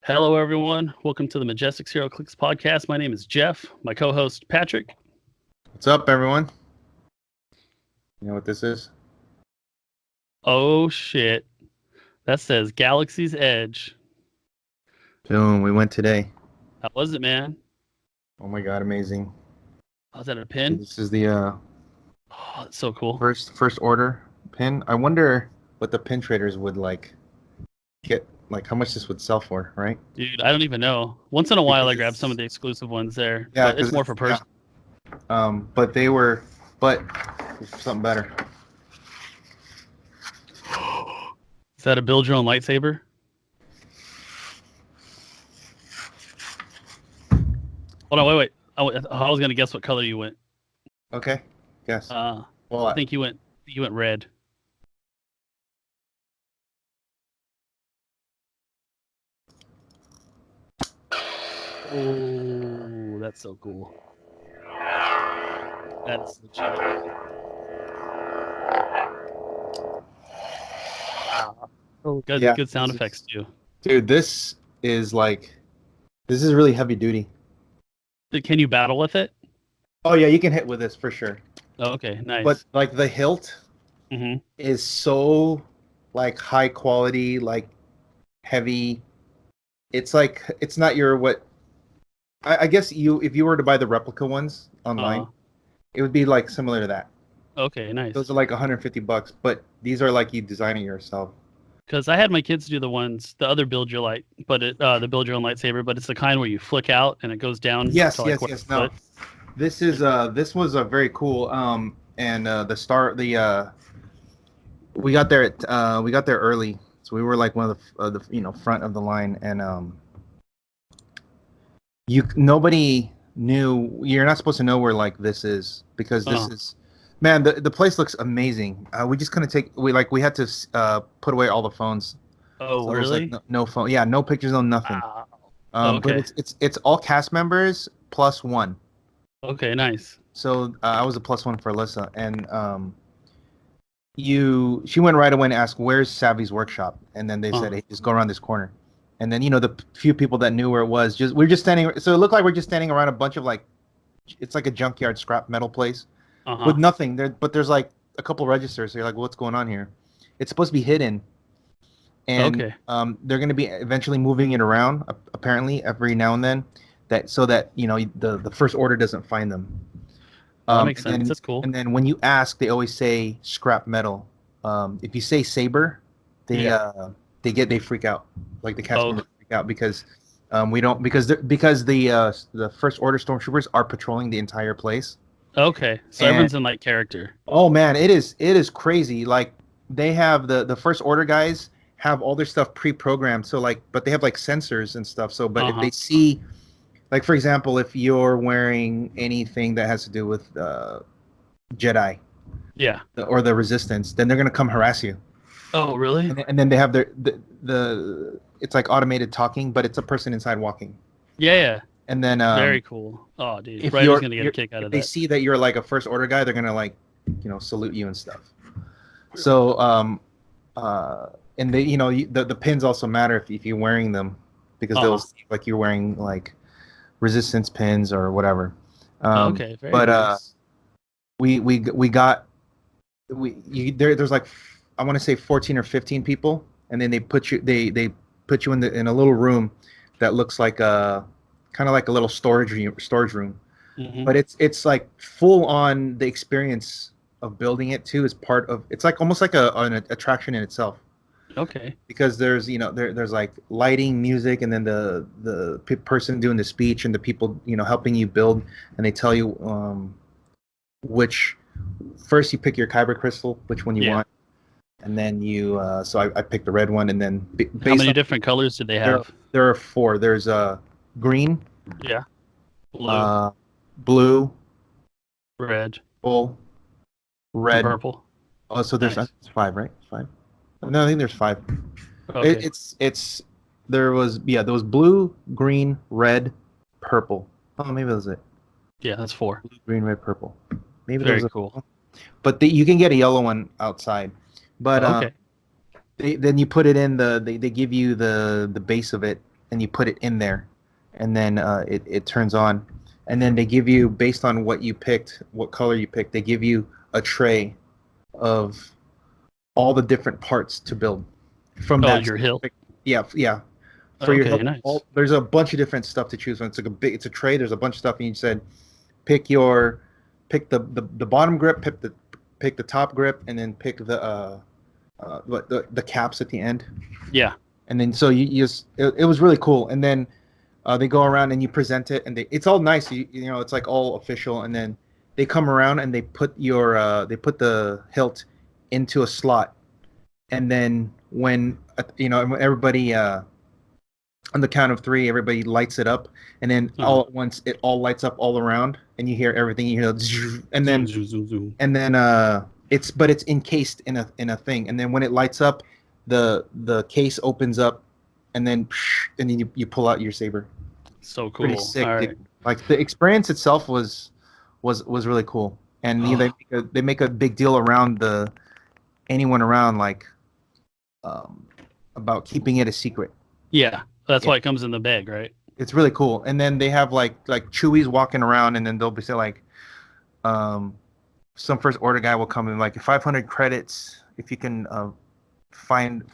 Hello, everyone. Welcome to the Majestix Heroclix Podcast. My name is Jeff. My co-host, Patrick. What's up, everyone? You know what this is? Oh, shit. That says Galaxies Edge. Boom, we went today. How was it, man? Oh my god, amazing. Was that a pin? This is the Oh, that's so cool. first order pin. I wonder what the pin traders would get, how much this would sell for, right? Dude, I don't even know. Once in a while, I Because grab it's- some of the exclusive ones there. Yeah, But it's more for person. Yeah. But something better. Is that a build your own lightsaber? Hold on, wait. I was gonna guess what color you went. Okay, guess. Well, Well, I think you went red. Oh, that's so cool. That's legit. Oh, good, Yeah, good sound this is- effects too. dude, this is really heavy duty. Can you battle with it? Oh yeah, you can hit with this for sure. Oh, okay, nice. But the hilt Mhm. is so high quality, heavy. It's not your what. I guess if you were to buy the replica ones online, it would be similar to that. Okay, nice. Those are $150, but these are you design it yourself. Because I had my kids do the other build your light, but the build your own lightsaber, but it's the kind where you flick out and it goes down. Yes, to, yes. where you No, foot. this was a very cool. We got there early, so we were one of the front of the line, and nobody knew. You're not supposed to know where this is, because this is, man, the place looks amazing. We just couldn't we had to put away all the phones. Oh, So there was, really? no phone. Yeah, no pictures, no nothing. Wow. But it's all cast members plus one. Okay, nice. So I was a plus one for Alyssa, and she went right away and asked, "Where's Savvy's workshop?" And then they said, "Hey, just go around this corner." And then the few people that knew where it was, we're just standing. So it looked like we're just standing around a bunch of it's like a junkyard scrap metal place with nothing there. But there's a couple registers. So you're like, "What's going on here?" It's supposed to be hidden, and they're going to be eventually moving it around apparently every now and then, so that the first order doesn't find them. That makes sense. That's cool. And then when you ask, they always say scrap metal. If you say saber, they freak out. The cast members freak out because we don't because the first order stormtroopers are patrolling the entire place. Okay, so everyone's in character. Oh man, it is crazy. They have the first order guys have all their stuff pre-programmed. So but they have sensors and stuff. So if they see. For example, if you're wearing anything that has to do with Jedi, or the Resistance, then they're gonna come harass you. Oh, really? And then they have the it's automated talking, but it's a person inside walking. Yeah. And then very cool. Oh, dude, if Ryder's gonna get a kick out of that. If they see that you're a first order guy, they're gonna salute you and stuff. So and they the pins also matter if you're wearing them, because they'll see you're wearing Resistance pins or whatever. Okay, very nice. There's I want to say 14 or 15 people, and then they put you in a little room that looks like a kind of like a little storage room. Mm-hmm. But it's full on. The experience of building it too is part of. It's almost like an attraction in itself. Okay. Because there's there's lighting, music, and then the person doing the speech and the people helping you build, and they tell you which first you pick your kyber crystal, which one you want, and then you so I picked the red one, and then how many different colors did they have? There are 4. There's green, Yeah. Blue, Blue, red, full, and red. purple. Oh, so there's Nice. it's five, right? Five. No, I think there's five. Okay. It's there was blue, green, red, purple. Oh, maybe that was it. Yeah, that's 4. Blue, green, red, purple. Maybe that Very was a, cool. but you can get a yellow one outside. But Okay. then you put it in they give you the base of it and you put it in there, and then it turns on, and then they give you, based on what you picked, what color you picked, they give you a tray of all the different parts to build from Oh, that your hill. yeah for your Okay, hill. nice. There's a bunch of different stuff to choose from. It's a tray. There's a bunch of stuff, and you said pick the bottom grip, pick the top grip, and then pick the caps at the end. Yeah. And then so you just it was really cool. And then they go around and you present it, and it's all nice. You know, it's like all official. And then they come around and they put the hilt into a slot. And then when everybody on the count of 3, everybody lights it up, and then all at once it all lights up all around, and you hear everything. You hear zzz, and then Zoom. and then it's encased in a thing, and then when it lights up, the case opens up, and then you pull out your saber. So cool. Pretty sick, All dude. right. Like the experience itself was really cool, and they make a big deal around anyone around, like about keeping it a secret. Yeah. That's why it comes in the bag, right? It's really cool. And then they have like Chewies walking around, and then they'll be say like some first order guy will come in like 500 credits if you can find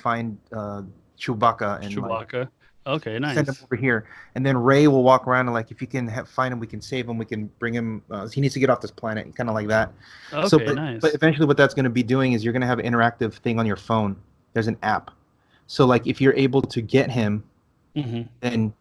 Chewbacca, and Chewbacca. Okay, nice. send him over here. And then Ray will walk around and like, if you can find him, we can save him, we can bring him, he needs to get off this planet, kind of like that. Okay, nice. But eventually what that's going to be doing is you're going to have an interactive thing on your phone. There's an app. So like if you're able to get him, then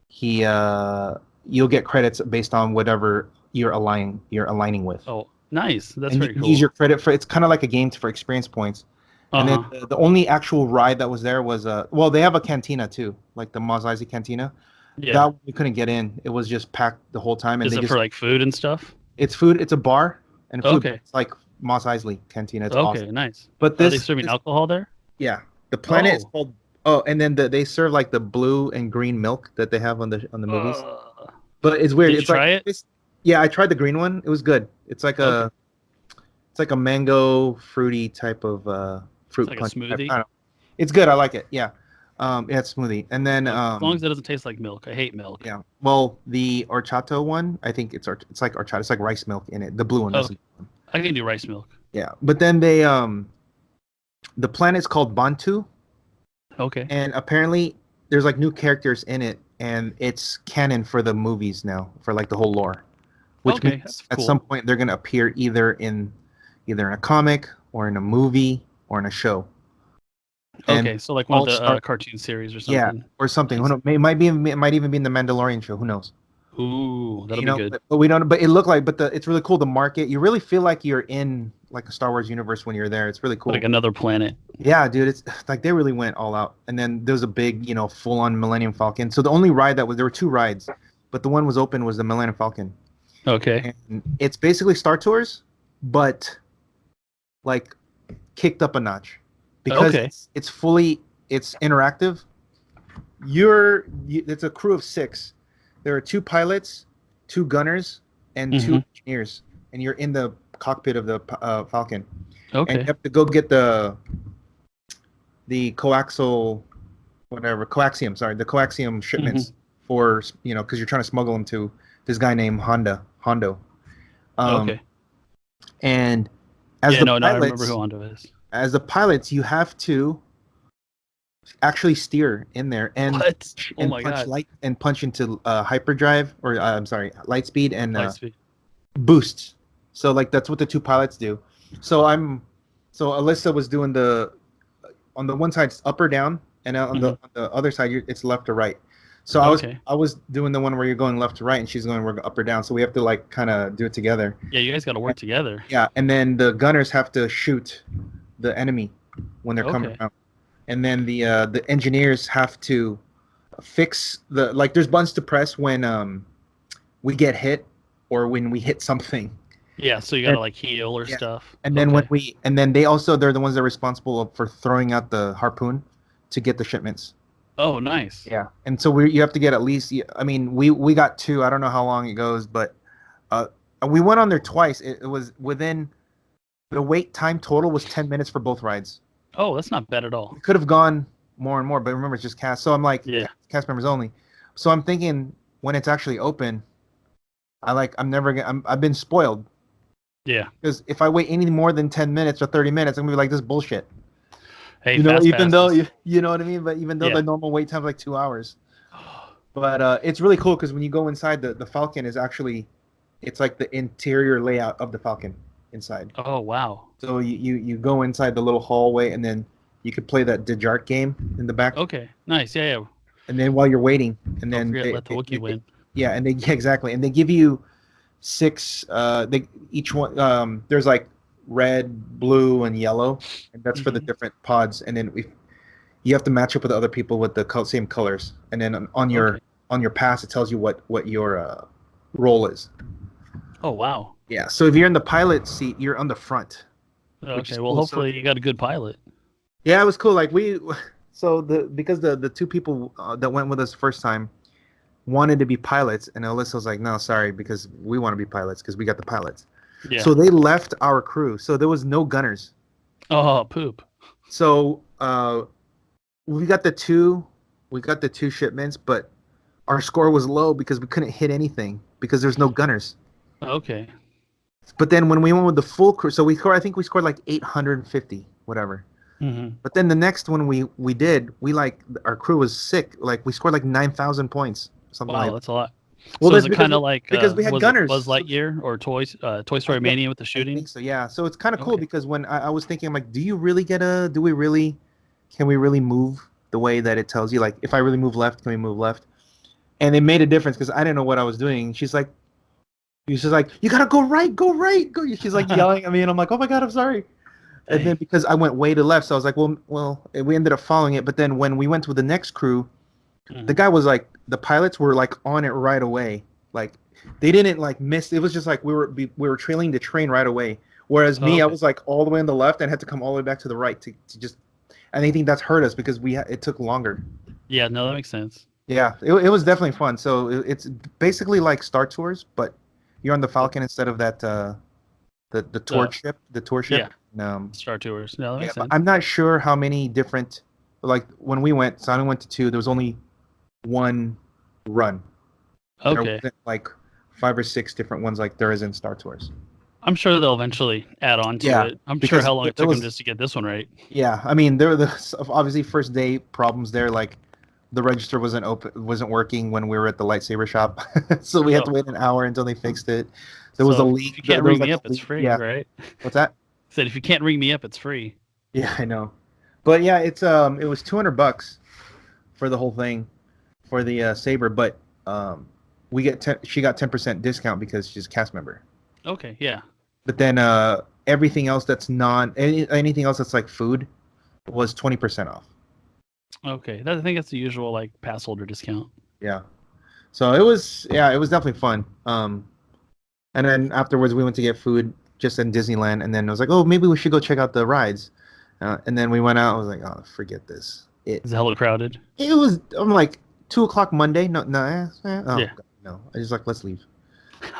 you'll get credits based on whatever you're aligning with. Oh, nice. That's and very you can cool. use your credit for, it's kind of like a game for experience points. And then the only actual ride that was there was they have a cantina too, like the Mos Eisley Cantina. Yeah. That we couldn't get in. It was just packed the whole time. And Is it for like food and stuff? It's food. It's a bar and food. Okay. It's like Mos Eisley Cantina. It's Okay, awesome. nice. But Are they serving alcohol there? Yeah, the planet is called. Oh, and then they serve like the blue and green milk that they have on the movies. But it's weird. Did you try it? Yeah, I tried the green one. It was good. It's like a mango fruity type of fruit like punch. a smoothie. I don't know. It's good. I like it. Yeah. It's smoothie. And then as long as it doesn't taste like milk. I hate milk. Yeah. Well, the horchata one, I think it's like horchata. It's like rice milk in it. The blue one. Okay. I can do rice milk. Yeah. But then they the planet's called Bantu. Okay. And apparently there's like new characters in it, and it's canon for the movies now, for like the whole lore. Which means at some point they're gonna appear either in a comic or in a movie or in a show. Okay, so like one of the cartoon series or something. Yeah, or something. It might even be in the Mandalorian show. Who knows? Ooh, that'll be good. But we don't. But it looked like. But it's really cool. The market. You really feel like you're in like a Star Wars universe when you're there. It's really cool. Like another planet. Yeah, dude. It's like they really went all out. And then there was a big, full-on Millennium Falcon. So the only ride there were 2 rides, but the one was open was the Millennium Falcon. Okay. And it's basically Star Tours, but like kicked up a notch. Because it's interactive. It's a crew of 6. There are 2 pilots, 2 gunners, and 2 engineers, and you're in the cockpit of the Falcon. Okay. And you have to go get the coaxium shipments for because you're trying to smuggle them to this guy named Hondo. Okay. And I remember who Hondo is. As the pilots, you have to actually steer in there and punch into hyperdrive, or light speed and boosts. So like that's what the 2 pilots do. So Alyssa was doing on the one side it's up or down, and on the other side it's left or right. So I was doing the one where you're going left to right, and she's going up or down. So we have to like kind of do it together. Yeah, you guys got to work together. Yeah, and then the gunners have to shoot the enemy when they're coming around, and then the engineers have to fix the like. There's buttons to press when we get hit or when we hit something. Yeah, so you gotta like heal or Yeah. stuff. And then they're the ones that are responsible for throwing out the harpoon to get the shipments. Oh, nice. Yeah, and so you have to get at least. I mean, we got 2. I don't know how long it goes, but we went on there twice. It was within the wait time total was 10 minutes for both rides. Oh, that's not bad at all. We could have gone more and more, but remember it's just cast. So I'm like, Yeah. cast members only. So I'm thinking when it's actually open, I've been spoiled. Yeah. Because if I wait any more than 10 minutes or 30 minutes, I'm gonna be like, this is bullshit. Hey, You know, fast even though passes. you know what I mean. But even though the normal wait time is like 2 hours. But it's really cool because when you go inside, the Falcon is actually, it's like the interior layout of the Falcon inside. Oh, wow. So you go inside the little hallway, and then you could play that Dejart game in the back. Okay, nice. Yeah, yeah. And then while you're waiting, and then Let the Wookiee win. Yeah, and exactly, and they give you 6. Each one. There's like red, blue, and yellow, and that's for the different pods. And then you have to match up with other people with the same colors. And then on your pass, it tells you what your role is. Oh, wow. Yeah. So if you're in the pilot seat, you're on the front. Okay. Well, hopefully you got a good pilot. Yeah, it was cool. Like because the 2 people that went with us first time wanted to be pilots, and Alyssa was like, "No, sorry, because we want to be pilots because we got the pilots." Yeah. So they left our crew. So there was no gunners. Oh, poop. So we got the 2 shipments, but our score was low because we couldn't hit anything because there's no gunners. Okay. But then when we went with the full crew, so I think we scored like 850, whatever. Mm-hmm. But then the next one we did, our crew was sick. Like we scored like 9,000 points, something like that. Wow, that's a lot. Well, so is it kind of like because we had gunners. Buzz Lightyear or Toy Story Mania with the shooting? I think so, yeah. So it's kind of cool because when I was thinking, I'm like, can we really move the way that it tells you? Like, if I really move left, can we move left? And it made a difference because I didn't know what I was doing. She's like, you gotta go right, go. She's like yelling at me, and I'm like, oh my god, I'm sorry. And then because I went way to left, so I was like, well, we ended up following it. But then when we went with the next crew, the guy was like, the pilots were like on it right away. Like they didn't like miss. It was just like we were trailing the train right away. Whereas me, I was like all the way on the left and had to come all the way back to the right to just. And I think that's hurt us because it took longer. Yeah, no, that makes sense. Yeah, it was definitely fun. So it's basically like Star Tours, but you're on the Falcon instead of that the tour ship. Yeah. No. Star Tours. No, that makes sense. I'm not sure how many different. Like when we went, Sonic went to 2. There was only 1 run. Okay. There wasn't like 5 or 6 different ones like there is in Star Tours. I'm sure they'll eventually add on to it. I'm sure how long it took them just to get this one right. Yeah, I mean, there were obviously first day problems there. Like the register wasn't working when we were at the lightsaber shop, so we had to wait an hour until they fixed it. There was a leak. If you can't ring me up, it's free, right? What's that? Said if you can't ring me up, it's free. Yeah, I know. But yeah, it was $200 for the whole thing, for the saber. But she got 10% discount because she's a cast member. Okay, yeah. But then everything else that's anything else that's like food was 20% off. Okay, I think that's the usual like pass holder discount. Yeah. So it was definitely fun. And then afterwards we went to get food just in Disneyland, and then I was like, oh, maybe we should go check out the rides. And then we went out. I was like, oh, forget this. It's hella crowded. It was. I'm like 2:00 Monday. No. Yeah. God, no. I just like, let's leave.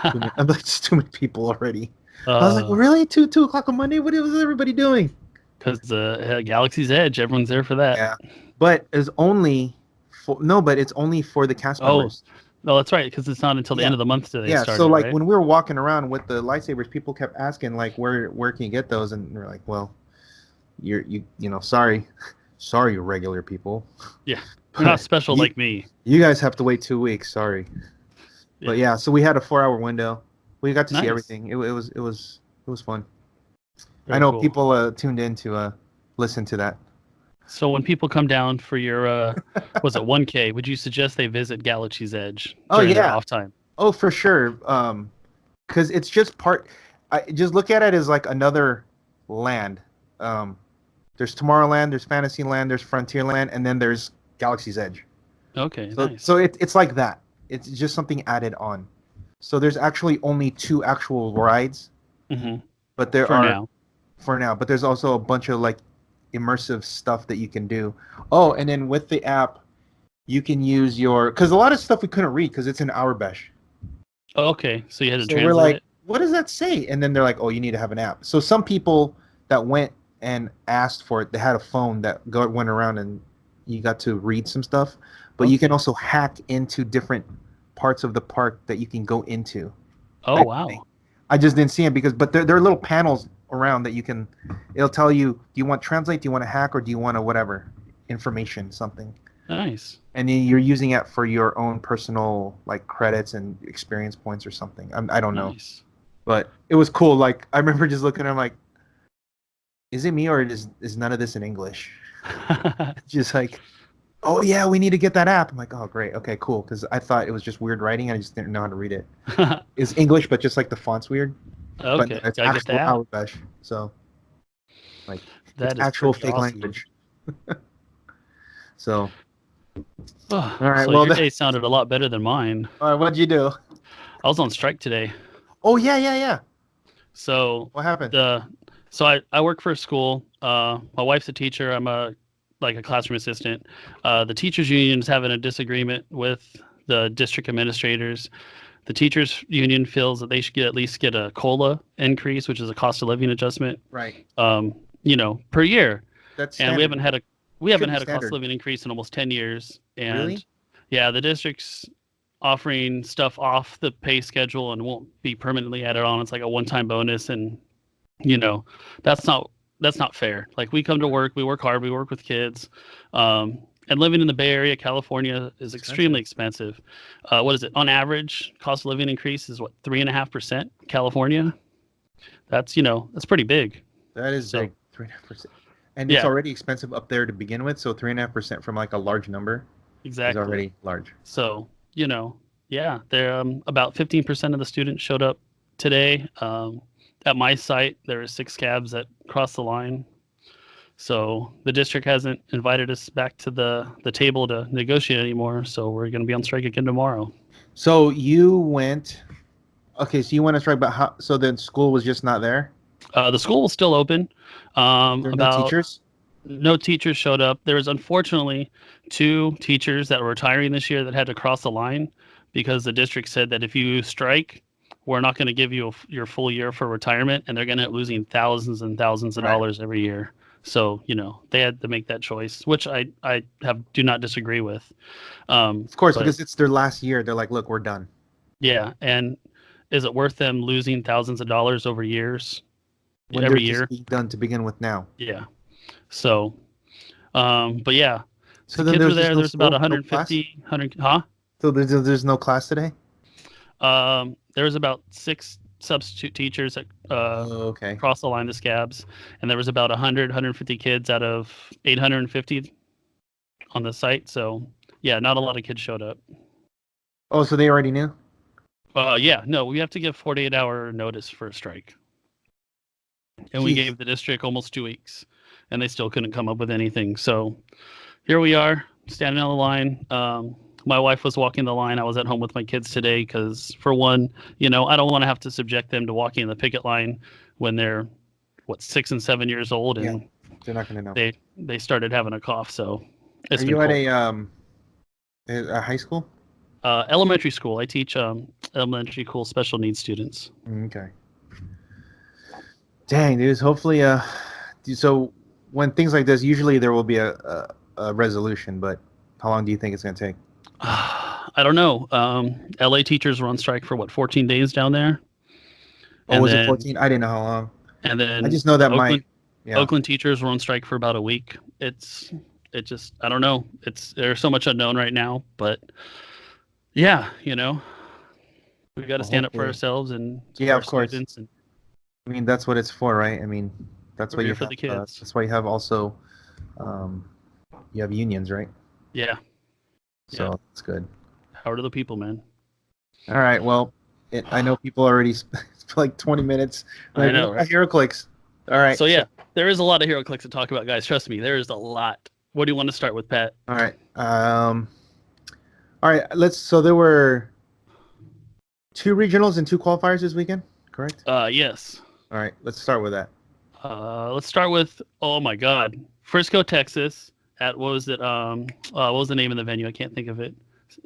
I'm like, it's too many people already. I was like, really? 2:00 on Monday? What was everybody doing? Because the Galaxy's Edge, everyone's there for that. Yeah, but it's only for the cast members. No, that's right, because it's not until the end of the month that they start. So like when we were walking around with the lightsabers, people kept asking like, where can you get those? And we're like, well, you sorry, regular people. Yeah, you're not special like me. You guys have to wait 2 weeks. Sorry. Yeah. But yeah, so we had a 4-hour window. We got to see everything. It was fun. Very I know cool. People tuned in to listen to that. So when people come down for your was it 1K, would you suggest they visit Galaxy's Edge during their off time? Oh, for sure. Because it's just just look at it as like another land. There's Tomorrowland, there's Fantasyland, there's Frontierland, and then there's Galaxy's Edge. Okay, So nice. so it's like that. It's just something added on. So there's actually only 2 actual rides, Hmm. but there For are now. for now. But there's also a bunch of like immersive stuff that you can do. Oh, and then with the app, you can use your because a lot of stuff we couldn't read because it's in Arabic. Oh, okay, so you had to So we're translate like, it. what does that say? And then they're like, oh, you need to have an app. So some people that went and asked for it, they had a phone that went around and you got to read some stuff. But you can Okay. also hack into different parts of the park that you can go into. Oh, Type of thing. wow. I just didn't see it because, but there are little panels around that you can. It'll tell you, do you want translate, do you want to hack, or do you want to whatever information, something. Nice. And then you're using it for your own personal like credits and experience points or something. I don't know, Nice. but it was cool. Like I remember just looking at him like, is it me or is none of this in English? Just like, oh yeah, we need to get that app. I'm like, oh great, okay, cool. Because I thought it was just weird writing. I just didn't know how to read it. It's English, but just like the font's weird. But no, Okay, it's gotta get the actual app. Arabic. So like, it's That is actual pretty fake awesome. language. So Oh, all right, so well, your day sounded a lot better than mine. all right, what'd you do? I was on strike today. Oh yeah. So What happened? the I work for a school. My wife's a teacher. I'm a classroom assistant. The teachers union is having a disagreement with the district administrators. The teachers union feels that they should at least get a COLA increase, which is a cost of living adjustment, Right. per year. That's And standard. we haven't Should be had a cost of standard. living increase in almost 10 years. Really? And yeah, the district's offering stuff off the pay schedule and won't be permanently added on. It's like a one-time bonus, and you know, that's not fair. Like we come to work, we work hard, we work with kids. And living in the Bay Area, California is Expensive. extremely expensive. What is it? On average, cost of living increase is what, 3.5%? California? That's pretty big. That is So big. 3.5%. And it's yeah, already expensive up there to begin with. So 3.5% from like a large number is exactly. already large. So, yeah, there about 15% of the students showed up today. At my site, there are 6 cabs that crossed the line. So the district hasn't invited us back to the table to negotiate anymore. So we're going to be on strike again tomorrow. So you went. Okay, so you went on strike, but how? So then school was just not there. The school is still open. There are no About teachers. no teachers showed up. There was unfortunately 2 teachers that were retiring this year that had to cross the line because the district said that if you strike, we're not going to give you your full year for retirement, and they're going to end up losing thousands and thousands of Right. dollars every year. So they had to make that choice, which I do not disagree with. Of course, But because it's their last year. They're like, look, we're done. yeah, and is it worth them losing thousands of dollars over years, When they're every just year? being done to begin with now. Yeah. So, but yeah, So the then kids were there's just there. no There's about school, no class. 150, 100, huh? So there's no class today. There was about 6 substitute teachers that Oh, okay. crossed the line to scabs, and there was about 100, 150 kids out of 850 on the site. So, yeah, not a lot of kids showed up. Oh, so they already knew. Yeah, no, we have to give 48-hour notice for a strike. And we Jeez. gave the district almost 2 weeks, and they still couldn't come up with anything. So here we are, standing on the line. My wife was walking the line. I was at home with my kids today because, for one, I don't want to have to subject them to walking the picket line when they're 6 and 7 years old, Yeah, and they're not gonna know. they started having a cough. So it's Are been you at cold. a high school? Elementary school. I teach elementary school special needs students. Okay. Dang, dude. Hopefully, so when things like this, usually there will be a resolution, but how long do you think it's gonna take? I don't know. LA teachers were on strike for 14 days down there, Oh, and was it then 14? I didn't know how long. and I then just know that Oakland yeah. Oakland teachers were on strike for about a week. It just, I don't know. There's so much unknown right now, but yeah, we got to Well, stand up for hopefully, ourselves and for yeah, our of course. students, and I mean, that's what it's for, right? I mean, that's we're why here you for have the kids. that's why you have also, um, you have unions, right? Yeah, yeah. So that's good. Power to the people, man. All right. Well, I know people already for like 20 minutes. I Like, know, what right? about HeroClix? All right. So So, yeah, there is a lot of Heroclix to talk about, guys. Trust me, there is a lot. What do you want to start with, Pat? all right. All right, so there were 2 regionals and 2 qualifiers this weekend, correct? Yes. All right, let's start with that. Let's start with, oh my God, Frisco, Texas. At what was it? What was the name of the venue? I can't think of it.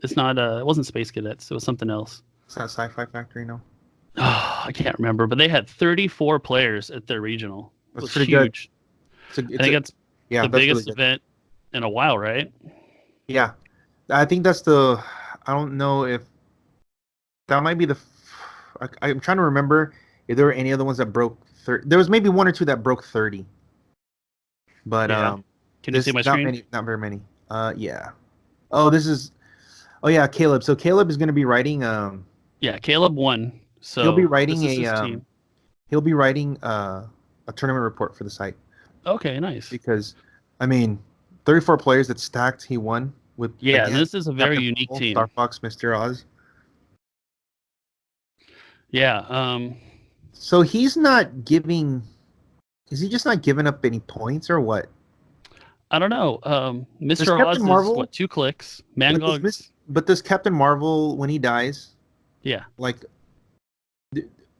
It's not. It wasn't Space Cadets. It was something else. It's not Sci-Fi Factory, no. I can't remember, but they had 34 players at their regional. It was pretty huge. good. I think that's the biggest event in a while, right? Yeah, I think that's the. I don't know if that might be the. I'm trying to remember if there were any other ones that broke 30. There was maybe 1 or 2 that broke 30. But Yeah. Can you see my screen? Not very many. Yeah. Oh, this is. Oh yeah, Caleb. So Caleb is going to be writing. Yeah, Caleb won. So he'll be writing team. He'll be writing a tournament report for the site. Okay, nice. Because, I mean, 34 players that stacked. He won with. Yeah, again, this is a very unique team. Star Fox, Mr. Oz. Yeah. So he's not giving. Is he just not giving up any points or what? I don't know. Mr. Oz is what, 2 clicks. Mangog. But does Captain Marvel, when he dies? Yeah. Like,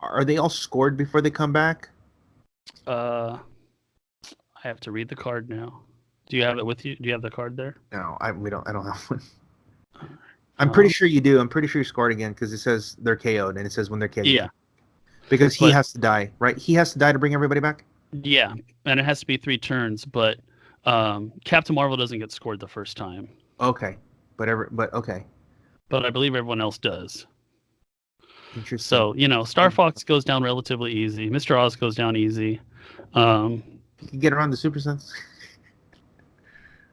are they all scored before they come back? I have to read the card now. Do you have it with you? Do you have the card there? No, I don't have one. I'm pretty sure you do. I'm pretty sure you scored again because it says they're KO'd and it says when they're KO'd. Yeah. Because he has to die, right? He has to die to bring everybody back? Yeah, and it has to be 3 turns, but Captain Marvel doesn't get scored the first time. Okay. But okay. But I believe everyone else does. Interesting. So, Star Fox goes down relatively easy. Mr. Oz goes down easy. You can get around the Super Sense.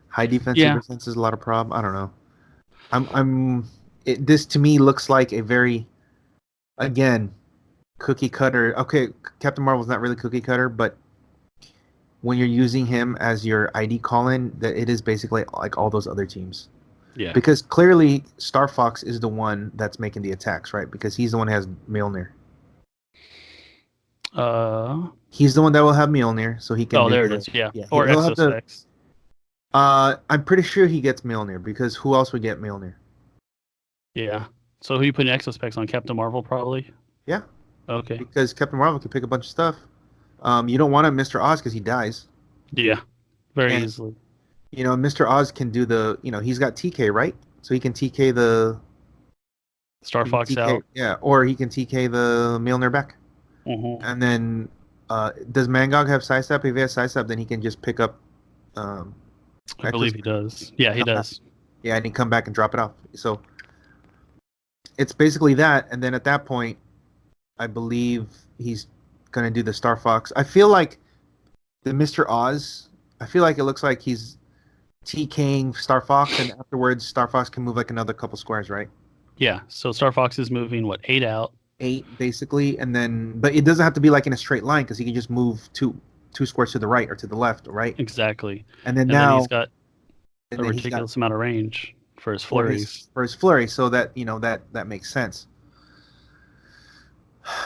High defense Super Sense is a lot of problem. I don't know. This to me looks like a very, again, cookie cutter. Okay, Captain Marvel's not really cookie cutter, but when you're using him as your ID call-in, that it is basically like all those other teams. Yeah. Because clearly Star Fox is the one that's making the attacks, right? Because he's the one who has Mjolnir. He's the one that will have Mjolnir, so he can. Oh, there it is. Yeah. Or Exospecs. I'm pretty sure he gets Mjolnir because who else would get Mjolnir? Yeah. So who you putting Exospecs on? Captain Marvel, probably. Yeah. Okay. Because Captain Marvel can pick a bunch of stuff. You don't want Mr. Oz because he dies. Yeah. Very easily. Mr. Oz can do the. He's got TK, right? So he can TK the. Star Fox out. Yeah, or he can TK the Mjolnir back. Mm-hmm. And then, does Mangog have sidestep? If he has sidestep, then he can just pick up. I believe he does. Yeah, he does. Yeah, and he come back and drop it off. So it's basically that, and then at that point, I believe he's gonna do the Star Fox. I feel like the Mr. Oz. I feel like it looks like he's TKing Star Fox, and afterwards Star Fox can move like another couple squares, right? Yeah. So Star Fox is moving 8 out. 8 basically, and then but it doesn't have to be like in a straight line because he can just move two squares to the right or to the left, right? Exactly. And then then he's got a ridiculous amount of range for his flurries. For his flurry, so that that makes sense.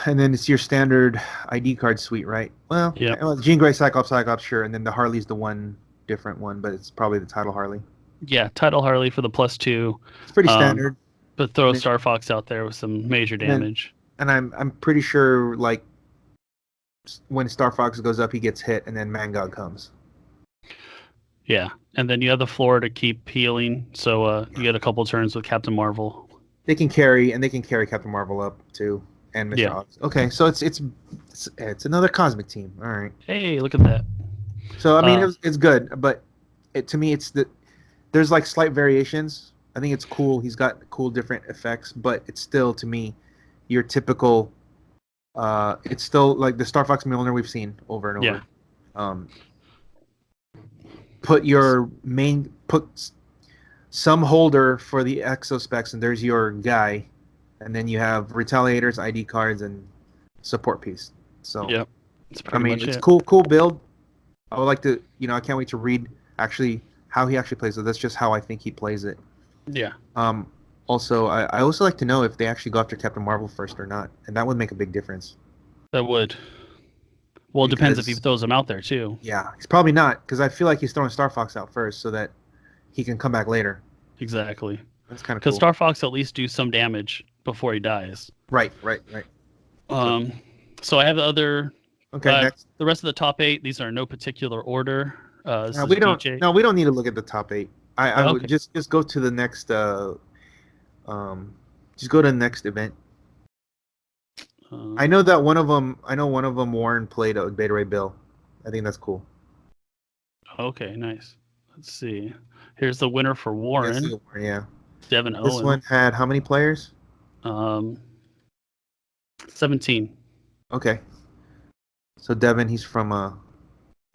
And then it's your standard ID card suite, right? Well, yeah. Jean Grey, Cyclops, sure, and then the Harley's the one different one, but it's probably the title Harley. Yeah, title Harley for the +2. It's pretty standard. But throw Star Fox out there with some major damage. And I'm pretty sure like when Star Fox goes up, he gets hit, and then Mangog comes. Yeah, and then you have the floor to keep healing, so you get a couple turns with Captain Marvel. They can carry Captain Marvel up too, and Mr. Oz. Okay, so it's another cosmic team. All right. Hey, look at that. So I mean, it's good, but to me, there's like slight variations. I think it's cool. He's got cool different effects, but it's still, to me, your typical. It's still like the Star Fox Mjolnir we've seen over and over. Yeah. Put some holder for the exospecs, and there's your guy, and then you have retaliators, ID cards, and support piece. So yep. It's cool build. I would like to, I can't wait to read actually how he actually plays it. That's just how I think he plays it. Yeah. Also, I also like to know if they actually go after Captain Marvel first or not, and that would make a big difference. That would. Well, it depends if he throws him out there too. Yeah, he's probably not, because I feel like he's throwing Star Fox out first so that he can come back later. Exactly. That's kind of because cool. Star Fox at least do some damage before he dies. Right. So I have the other. Okay, next. The rest of the top 8. These are in no particular order. This is We don't. DJ. No, we don't need to look at the top 8. I Oh, would okay. just go to the next. Just go to the next event. I know that one of them. Warren played a Beta Ray Bill. I think that's cool. Okay, nice. Let's see. Here's the winner for Warren. Yeah. Devin This Owen. one had how many players? 17. Okay. So Devin, he's from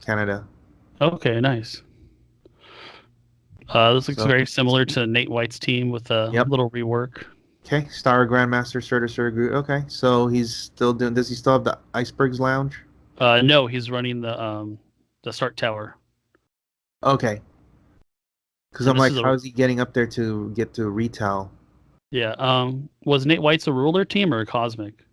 Canada. Okay, nice. This looks very similar to Nate White's team with a little rework. Okay, Star Grandmaster, Surtur Groot. Okay, so he's still doing. Does he still have the Icebergs Lounge? No, he's running the Start Tower. Okay. Because So I'm like, how is he getting up there to get to retail? Yeah. Was Nate White's a ruler team or a cosmic?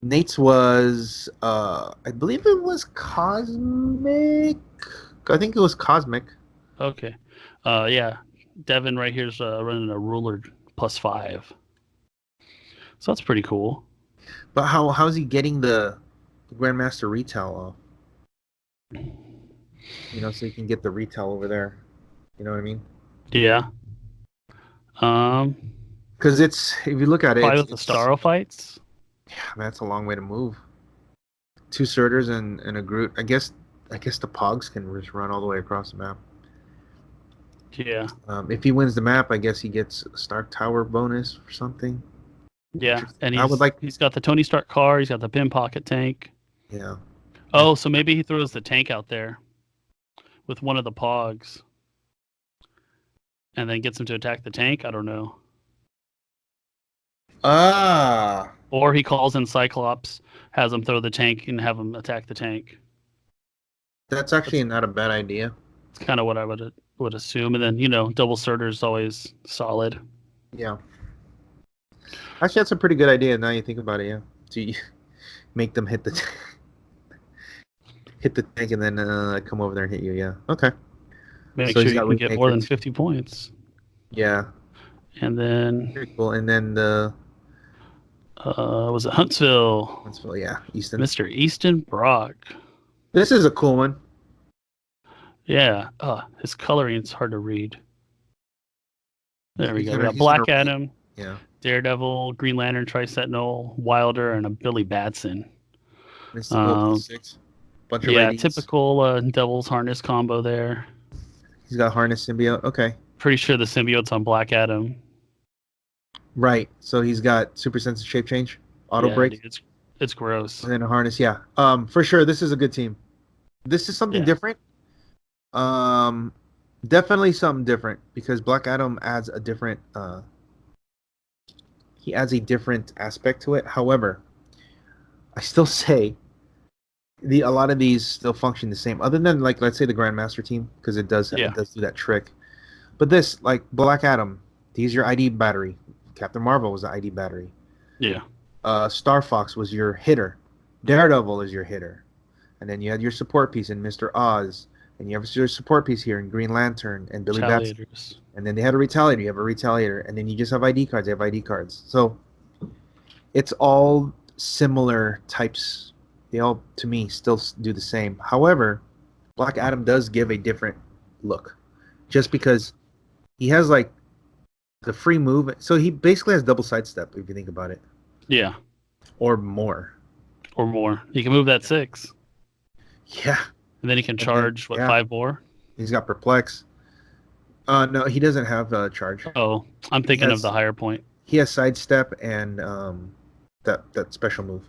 Nate's was, I believe it was Cosmic. I think it was Cosmic. Okay. Yeah. Devin right here's running a ruler +5. So that's pretty cool. But how's he getting the Grandmaster retail off? You know, so he can get the retail over there. You know what I mean? Yeah. Because it's, if you look at it, probably with the Starfights. Yeah, man, that's a long way to move. 2 Surturs and a Groot. I guess the Pogs can just run all the way across the map. Yeah. If he wins the map, I guess he gets a Stark Tower bonus or something. Yeah, and he's got the Tony Stark car. He's got the Pin Pocket tank. Yeah. Oh, so maybe he throws the tank out there with one of the Pogs, and then gets him to attack the tank. I don't know. Or he calls in Cyclops, has him throw the tank, and have him attack the tank. That's actually not a bad idea. It's kind of what I would assume, and then double Surtur is always solid. Yeah. Actually, that's a pretty good idea. Now you think about it, yeah. To make them hit the tank and then come over there and hit you. Yeah. Okay. Make sure you can get more than 50 points. Yeah. And then. Very cool. And then the. Was it Huntsville? Huntsville, yeah. Easton. Mr. Easton Brock. This is a cool one. Yeah. His coloring's hard to read. There we go. We got Black Adam. Yeah. Daredevil, Green Lantern, Tri-Sentinel, Wilder, and a Billy Batson. +6. Bunch of IDs. Typical Devil's Harness combo there. He's got Harness Symbiote. Okay. Pretty sure the symbiote's on Black Adam. Right. So he's got super sensitive shape change, auto break. Dude, it's gross. And then a harness. Yeah. For sure, this is a good team. This is something different. Definitely something different because Black Adam adds a different. He adds a different aspect to it. However, I still say a lot of these still function the same, other than like let's say the Grandmaster team because it does do that trick. But this like Black Adam, he's your ID battery. Captain Marvel was the ID battery. Yeah. Star Fox was your hitter. Daredevil is your hitter, and then you had your support piece in Mr. Oz, and you have your support piece here in Green Lantern and Billy Batson. And then they had a Retaliator. You have a Retaliator, and then you just have ID cards. They have ID cards. So it's all similar types. They all, to me, still do the same. However, Black Adam does give a different look, just because he has like the free move. So he basically has double sidestep if you think about it. Yeah. Or more. He can move that 6. Yeah. And then he can charge 5 more. He's got Perplex. No, he doesn't have charge. Oh, I'm thinking of the higher point. He has sidestep and that special move.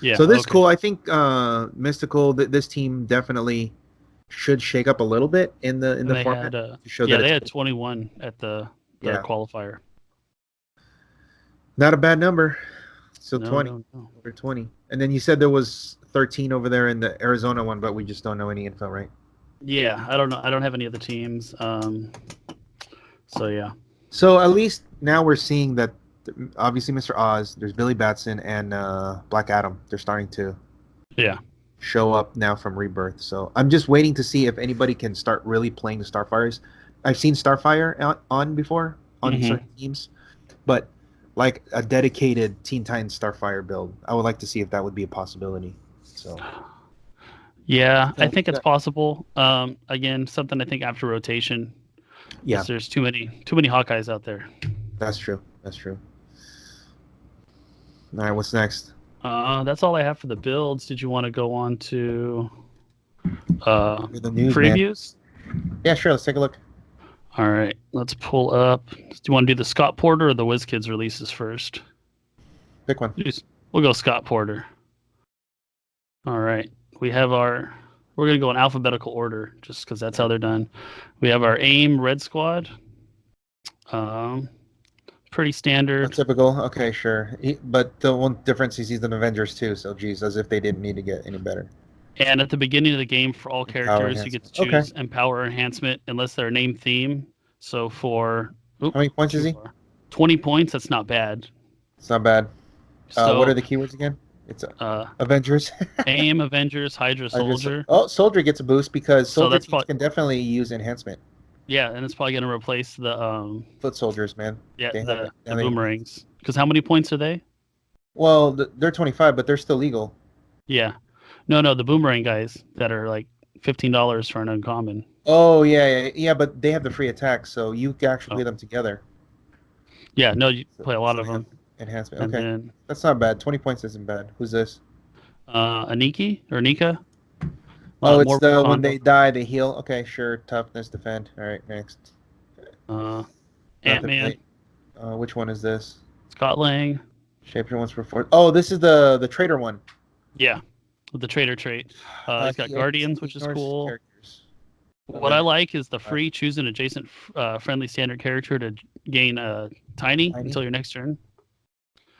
Yeah. So this is cool. I think Mystical. This team definitely should shake up a little bit in the format. To show that they had 21 at their qualifier. Not a bad number. Still 20. No. Over 20. And then you said there was 13 over there in the Arizona one, but we just don't know any info, right? Yeah, I don't know. I don't have any other teams. So yeah. So at least now we're seeing that obviously Mr. Oz, there's Billy Batson and Black Adam. They're starting to show up now from Rebirth. So I'm just waiting to see if anybody can start really playing the Starfires. I've seen Starfire on before on certain teams, but like a dedicated Teen Titans Starfire build, I would like to see if that would be a possibility. So. Yeah, I think it's possible. Again, something I think after rotation. Yeah, there's too many Hawkeyes out there. That's true. All right, what's next? That's all I have for the builds. Did you want to go on to The news, previews? Man. Yeah, sure. Let's take a look. All right, let's pull up. Do you want to do the Scott Porter or the Wizkids releases first? Pick one. We'll go Scott Porter. All right, we're going to go in alphabetical order just because that's how they're done. We have our AIM Red Squad. Pretty standard. Typical. Okay, sure. But the one difference is he's an Avengers too, so geez, as if they didn't need to get any better. And at the beginning of the game, for all characters, you get to choose Empower Enhancement unless they're name theme. So for... how many points is he? 20 points. That's not bad. It's not bad. So, what are the keywords again? It's Avengers. AIM, Avengers, Hydra, Soldier. Soldier gets a boost because Soldier can definitely use enhancement. Yeah, and it's probably going to replace the... Foot Soldiers, man. Yeah, the Boomerangs. Because how many points are they? Well, they're 25, but they're still legal. Yeah. No, the Boomerang guys that are like $15 for an uncommon. Oh, yeah, but they have the free attack, so you can actually play them together. Yeah, no, you play a lot of them. Enhancement, okay. Then, that's not bad. 20 points isn't bad. Who's this? Aniki or Nika? Oh, it's when they die, they heal. Okay, sure. Toughness, defend. All right, next. Ant-Man. Which one is this? Scott Lang. Shaper one's for 4. Oh, this is the traitor one. Yeah, with the traitor trait. He's got Guardians, which is cool. What I like is the free choose an adjacent friendly standard character to gain tiny until your next turn.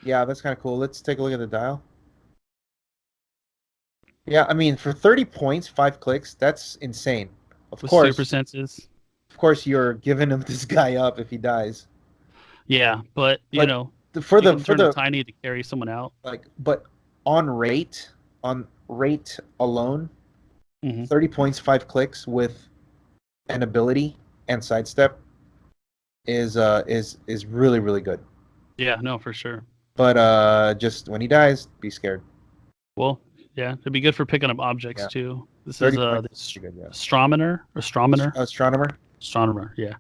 Yeah, that's kind of cool. Let's take a look at the dial. Yeah, I mean, for 30 points, 5 clicks, that's insane. Of course. Super senses. Of course, you're giving him this guy up if he dies. Yeah, but you know, for the tiny to carry someone out. But on rate alone, 30 points, 5 clicks with an ability and sidestep is really, really good. Yeah, no, for sure. But just when he dies, be scared. Well, yeah, it'd be good for picking up objects too. This is Astronomer. Astronomer, yeah.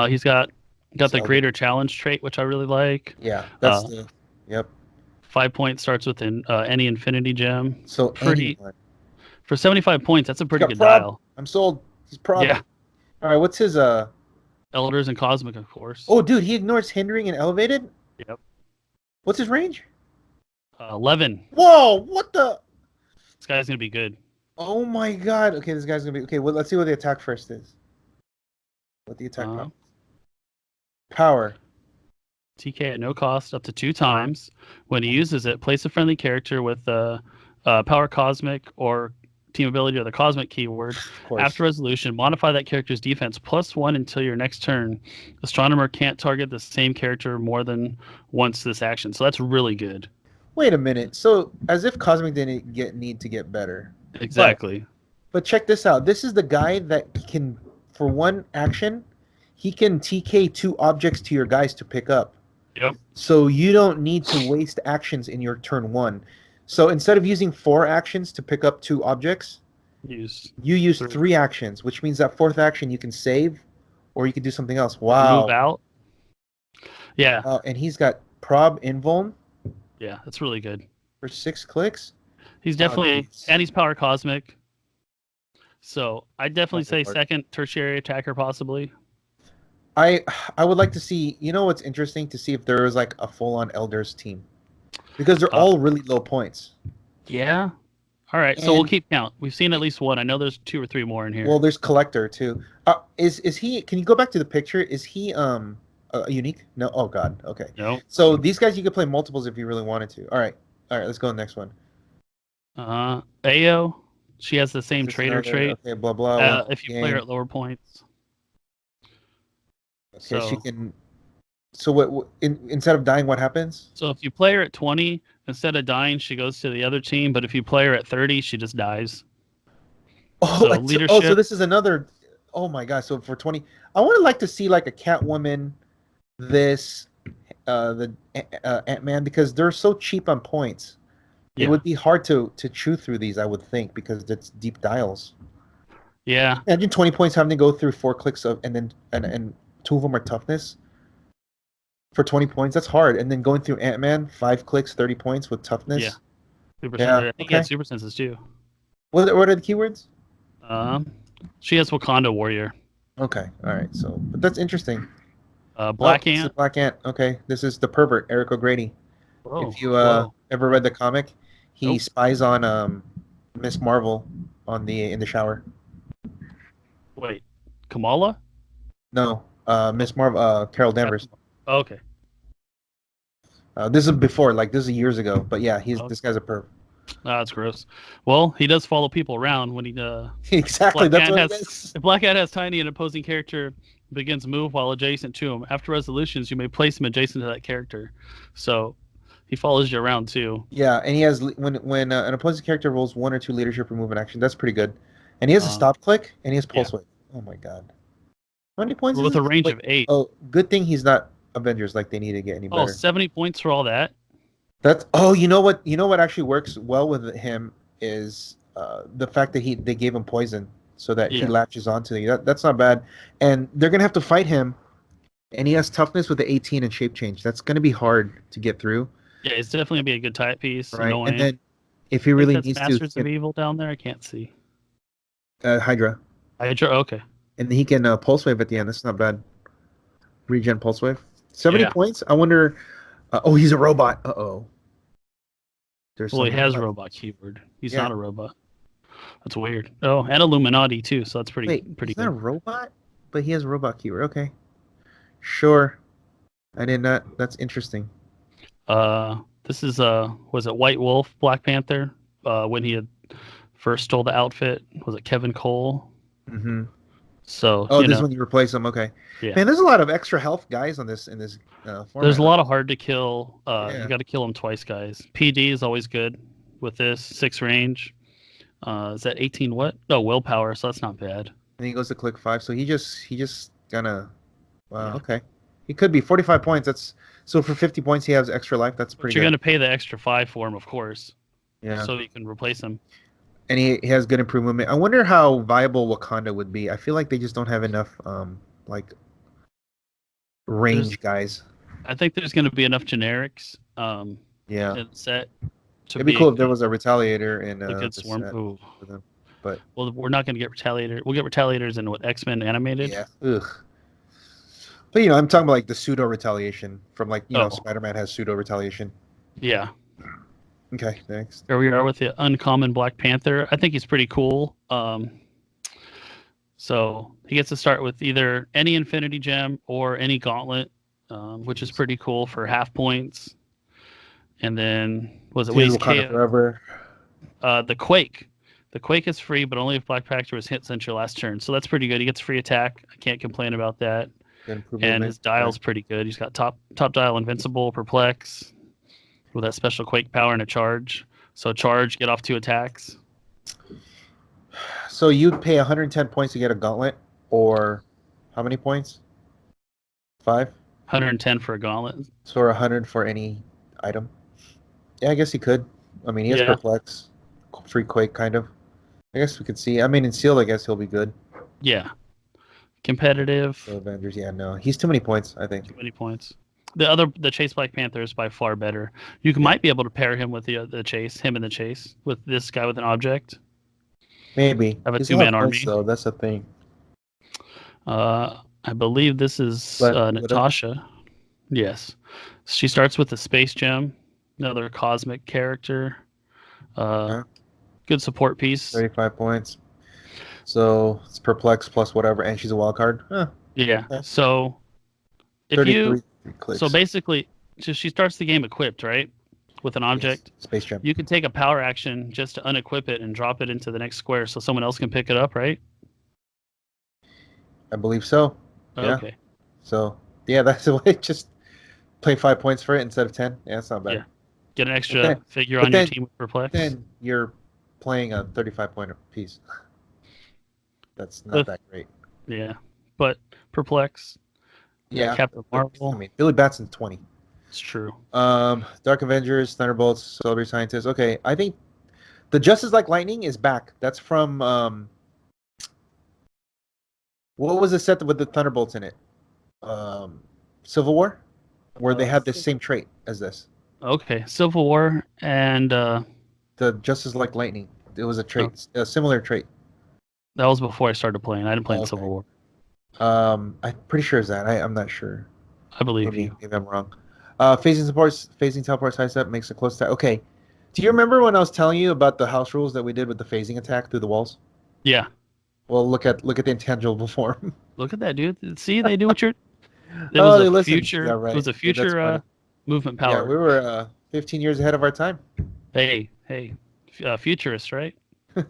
He's got the greater challenge trait, which I really like. Yeah, that's yep. 5 points starts with any infinity gem. So pretty for 75 points. That's a pretty good dial. I'm sold. He's prob. Yeah. All right, what's his Elders and Cosmic, of course. Oh, dude, he ignores hindering and elevated. Yep. What's his range? 11. Whoa! What the? This guy's gonna be good. Oh my god! Okay, this guy's gonna be okay. Well, let's see what the attack first is. What the attack power? TK at no cost, up to 2 times. When he uses it, place a friendly character with power cosmic or team ability or the cosmic keyword. After resolution, modify that character's defense +1 until your next turn. Astronomer can't target the same character more than once this action. So that's really good. Wait a minute. So as if cosmic didn't need to get better. Exactly. But check this out. This is the guy that can, for one action, he can TK 2 objects to your guys to pick up. Yep. So you don't need to waste actions in your turn 1. So instead of using 4 actions to pick up 2 objects, you use 3 actions, which means that 4th action you can save or you can do something else. Wow. Move out. Yeah. And he's got prob invuln. Yeah, that's really good. For 6 clicks? He's definitely, and he's power cosmic. So I'd definitely say second tertiary attacker possibly. I would like to see, you know what's interesting? To see if there is like a full-on Elders team. Because they're all really low points. Yeah. All right, so we'll keep count. We've seen at least one. I know there's 2 or 3 more in here. Well, there's Collector too. Is he, can you go back to the picture? Is he unique? No. Oh god. Okay. No. So these guys you could play multiples if you really wanted to. All right, let's go to the next one. Ao, she has the same trader trait. Okay, blah blah. If you play her at lower points. Okay, so she can. So what? Instead of dying, what happens? So if you play her at 20, instead of dying, she goes to the other team. But if you play her at 30, she just dies. Oh, so leadership. Oh, so this is another. Oh my god! So for 20, I would like to see like a Catwoman, this, the Ant-Man, because they're so cheap on points. It Yeah. would be hard to chew through these, I would think, because it's deep dials. Yeah. Imagine 20 points having to go through 4 clicks of, and then and 2 of them are toughness for 20 points. That's hard. And then going through Ant-Man, 5 clicks, 30 points with toughness. Yeah. Super Yeah. senses. I think he had super senses too. What are the keywords? She has Wakanda Warrior. Okay. All right. So, but that's interesting. Black This is Ant. Black Ant. Okay. This is the pervert, Eric O'Grady. Whoa. If you Whoa. ever read the comic, he Nope. spies on Miss Marvel in the shower. Wait. Kamala? No, Miss Marvel, Carol Danvers. Oh, okay. This is before, like this is years ago. But yeah, Okay. this guy's a perv. That's gross. Well, he does follow people around when he Exactly. Black That's Ant what has, it is. if Black Ant has tiny and opposing character begins move while adjacent to him. After resolutions, you may place him adjacent to that character. So he follows you around too. Yeah, and he has when an opposing character rolls 1 or 2 leadership or movement action. That's pretty good. And he has a stop click and he has pulse wave. Oh my god. How many points? With is a this? range Wait, of 8. Oh, good thing he's not Avengers. Like they need to get any better. 70 points for all that. That's you know what actually works well with him is the fact that they gave him poison so that he latches onto you. That's not bad. And they're gonna have to fight him, and he has toughness with the 18 and shape change. That's gonna be hard to get through. Yeah, it's definitely gonna be a good type piece. Right. Annoying. And then if he really needs Masters to, of Evil down there, I can't see. Hydra. Okay. And he can pulse wave at the end. That's not bad. Regen pulse wave. 70 points. I wonder. He's a robot. Uh-oh. Well, he has a robot keyword. He's not a robot. That's weird. Oh, and Illuminati too. So that's pretty he's good. Not a robot, but he has a robot keyword. Okay. Sure. I did not. That's interesting. This is was it White Wolf, Black Panther? When he had first stole the outfit, was it Kevin Cole? Mm-hmm. So this is when you replace him. Okay. Yeah. Man, there's a lot of extra health guys in this format. There's a lot of hard to kill. You got to kill them twice, guys. PD is always good with this 6 range. Is that 18 what? No, willpower, so that's not bad. And he goes to click 5, so he just gonna. Wow. Yeah. Okay. He could be 45 points. That's so for 50 points he has extra life. That's pretty. But you're gonna pay the extra 5 for him, of course. Yeah. So you can replace him. And he has good improvement. I wonder how viable Wakanda would be. I feel like they just don't have enough like range guys. I think there's going to be enough generics. Yeah. Set. It'd be cool if there was a Retaliator in a good swarm. For them. But we're not going to get Retaliator. We'll get Retaliators in what X-Men animated. Yeah. Ugh. But I'm talking about like the pseudo retaliation from like Spider-Man has pseudo retaliation. Yeah. Okay, next. Here we are with the uncommon Black Panther. I think he's pretty cool. So he gets to start with either any Infinity Gem or any Gauntlet, which is pretty cool for half points. And then forever. The Quake. The Quake is free, but only if Black Panther was hit since your last turn. So that's pretty good. He gets free attack. I can't complain about that. And his dial's pretty good. He's got top dial invincible, perplex, with that special Quake power and a charge. So charge, get off 2 attacks. So you'd pay 110 points to get a gauntlet, or how many points? 5? 110 for a gauntlet. So 100 for any item. Yeah, I guess he could. I mean, he has perplex, free Quake, kind of. I guess we could see. I mean, in Seal, I guess he'll be good. Yeah. Competitive. So Avengers, no. He's too many points, I think. Too many points. The Chase Black Panther is by far better. You might be able to pair him with the Chase, him and the Chase, with this guy with an object. Maybe. Have a 2-man army. So that's the thing. I believe this is Natasha. Yes. She starts with a Space Gem, another cosmic character. Good support piece. 35 points. So it's perplex plus whatever, and she's a wild card. Huh. Yeah. So so basically, she starts the game equipped, right? With an object. Yes. Space Gem. You can take a power action just to unequip it and drop it into the next square so someone else can pick it up, right? I believe so. Yeah. Okay. So, that's the way. Just play 5 points for it instead of 10. Yeah, that's not bad. Yeah. Get an extra figure on your team with perplex. Then you're playing a 35-point piece. That's not that great. Yeah, but Perplex, Yeah. Captain Marvel. I mean, Billy Batson 20. It's true. Dark Avengers, Thunderbolts, Celebrity Scientists. Okay, I think the Justice Like Lightning is back. That's from what was the set with the Thunderbolts in it? Civil War, where they had this same trait as this. Okay, Civil War and The Justice Like Lightning. It was a trait, a similar trait. that was before I started playing. I didn't play in Okay. Civil War. I'm pretty sure it's that. I'm not sure. I believe you. Maybe I'm wrong. Phasing teleports high step makes a close attack. Okay. Do you remember when I was telling you about the house rules that we did with the phasing attack through the walls? Yeah. Well, look at the intangible form. Look at that, dude. See, they do what you're. It Oh, they was a listen. future. Yeah, right. It was a Yeah, that's future funny. movement Yeah, power. we were 15 years ahead of our time. Hey, futurist, right?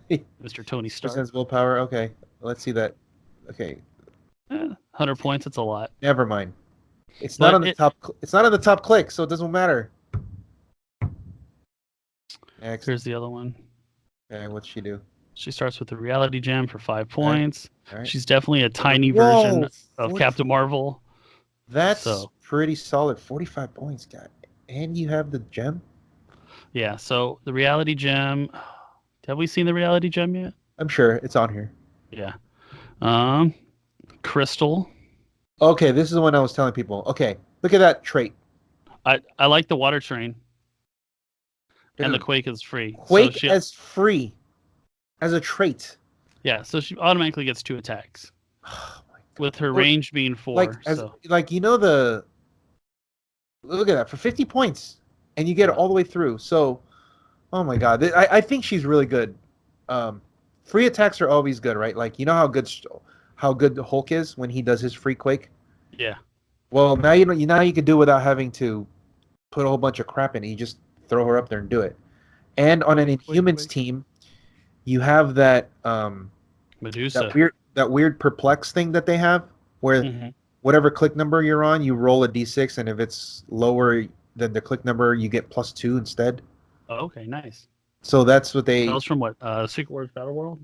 Mr. Tony Stark. Percent willpower. Okay, let's see that. Okay, 100 points. It's a lot. never mind. It's But not on the top. It's not on the top click, so it doesn't matter. Next. Here's the other one. Okay, what'd she do? She starts with the reality gem for 5 points. All right. She's definitely a tiny Whoa, version of 40 Captain Marvel. That's So- pretty solid. 45 points, guy. And you have the gem? Yeah, so the reality gem. Have we seen the reality gem yet? I'm sure it's on here. Yeah. Crystal. Okay, this is the one I was telling people. Okay, look at that trait. I like the water train. And the Dude, Quake is free. Quake So she, as free as a trait. yeah, so she automatically gets 2 attacks. Oh my God. With her Or- range being 4. Like you know the look at that for 50 points and you get it all the way through. So, oh my God, I think she's really good. Free attacks are always good, right? Like you know how good Hulk is when he does his free Quake. Yeah. Well, now you can do it without having to put a whole bunch of crap in it. You just throw her up there and do it. And on an Inhumans team, you have that Medusa. that weird perplex thing that they have, where whatever click number you're on, you roll a d6, and if it's lower than the click number, you get +2 instead. Oh, okay, nice. So that's what they. That was from what? Secret Wars Battle World?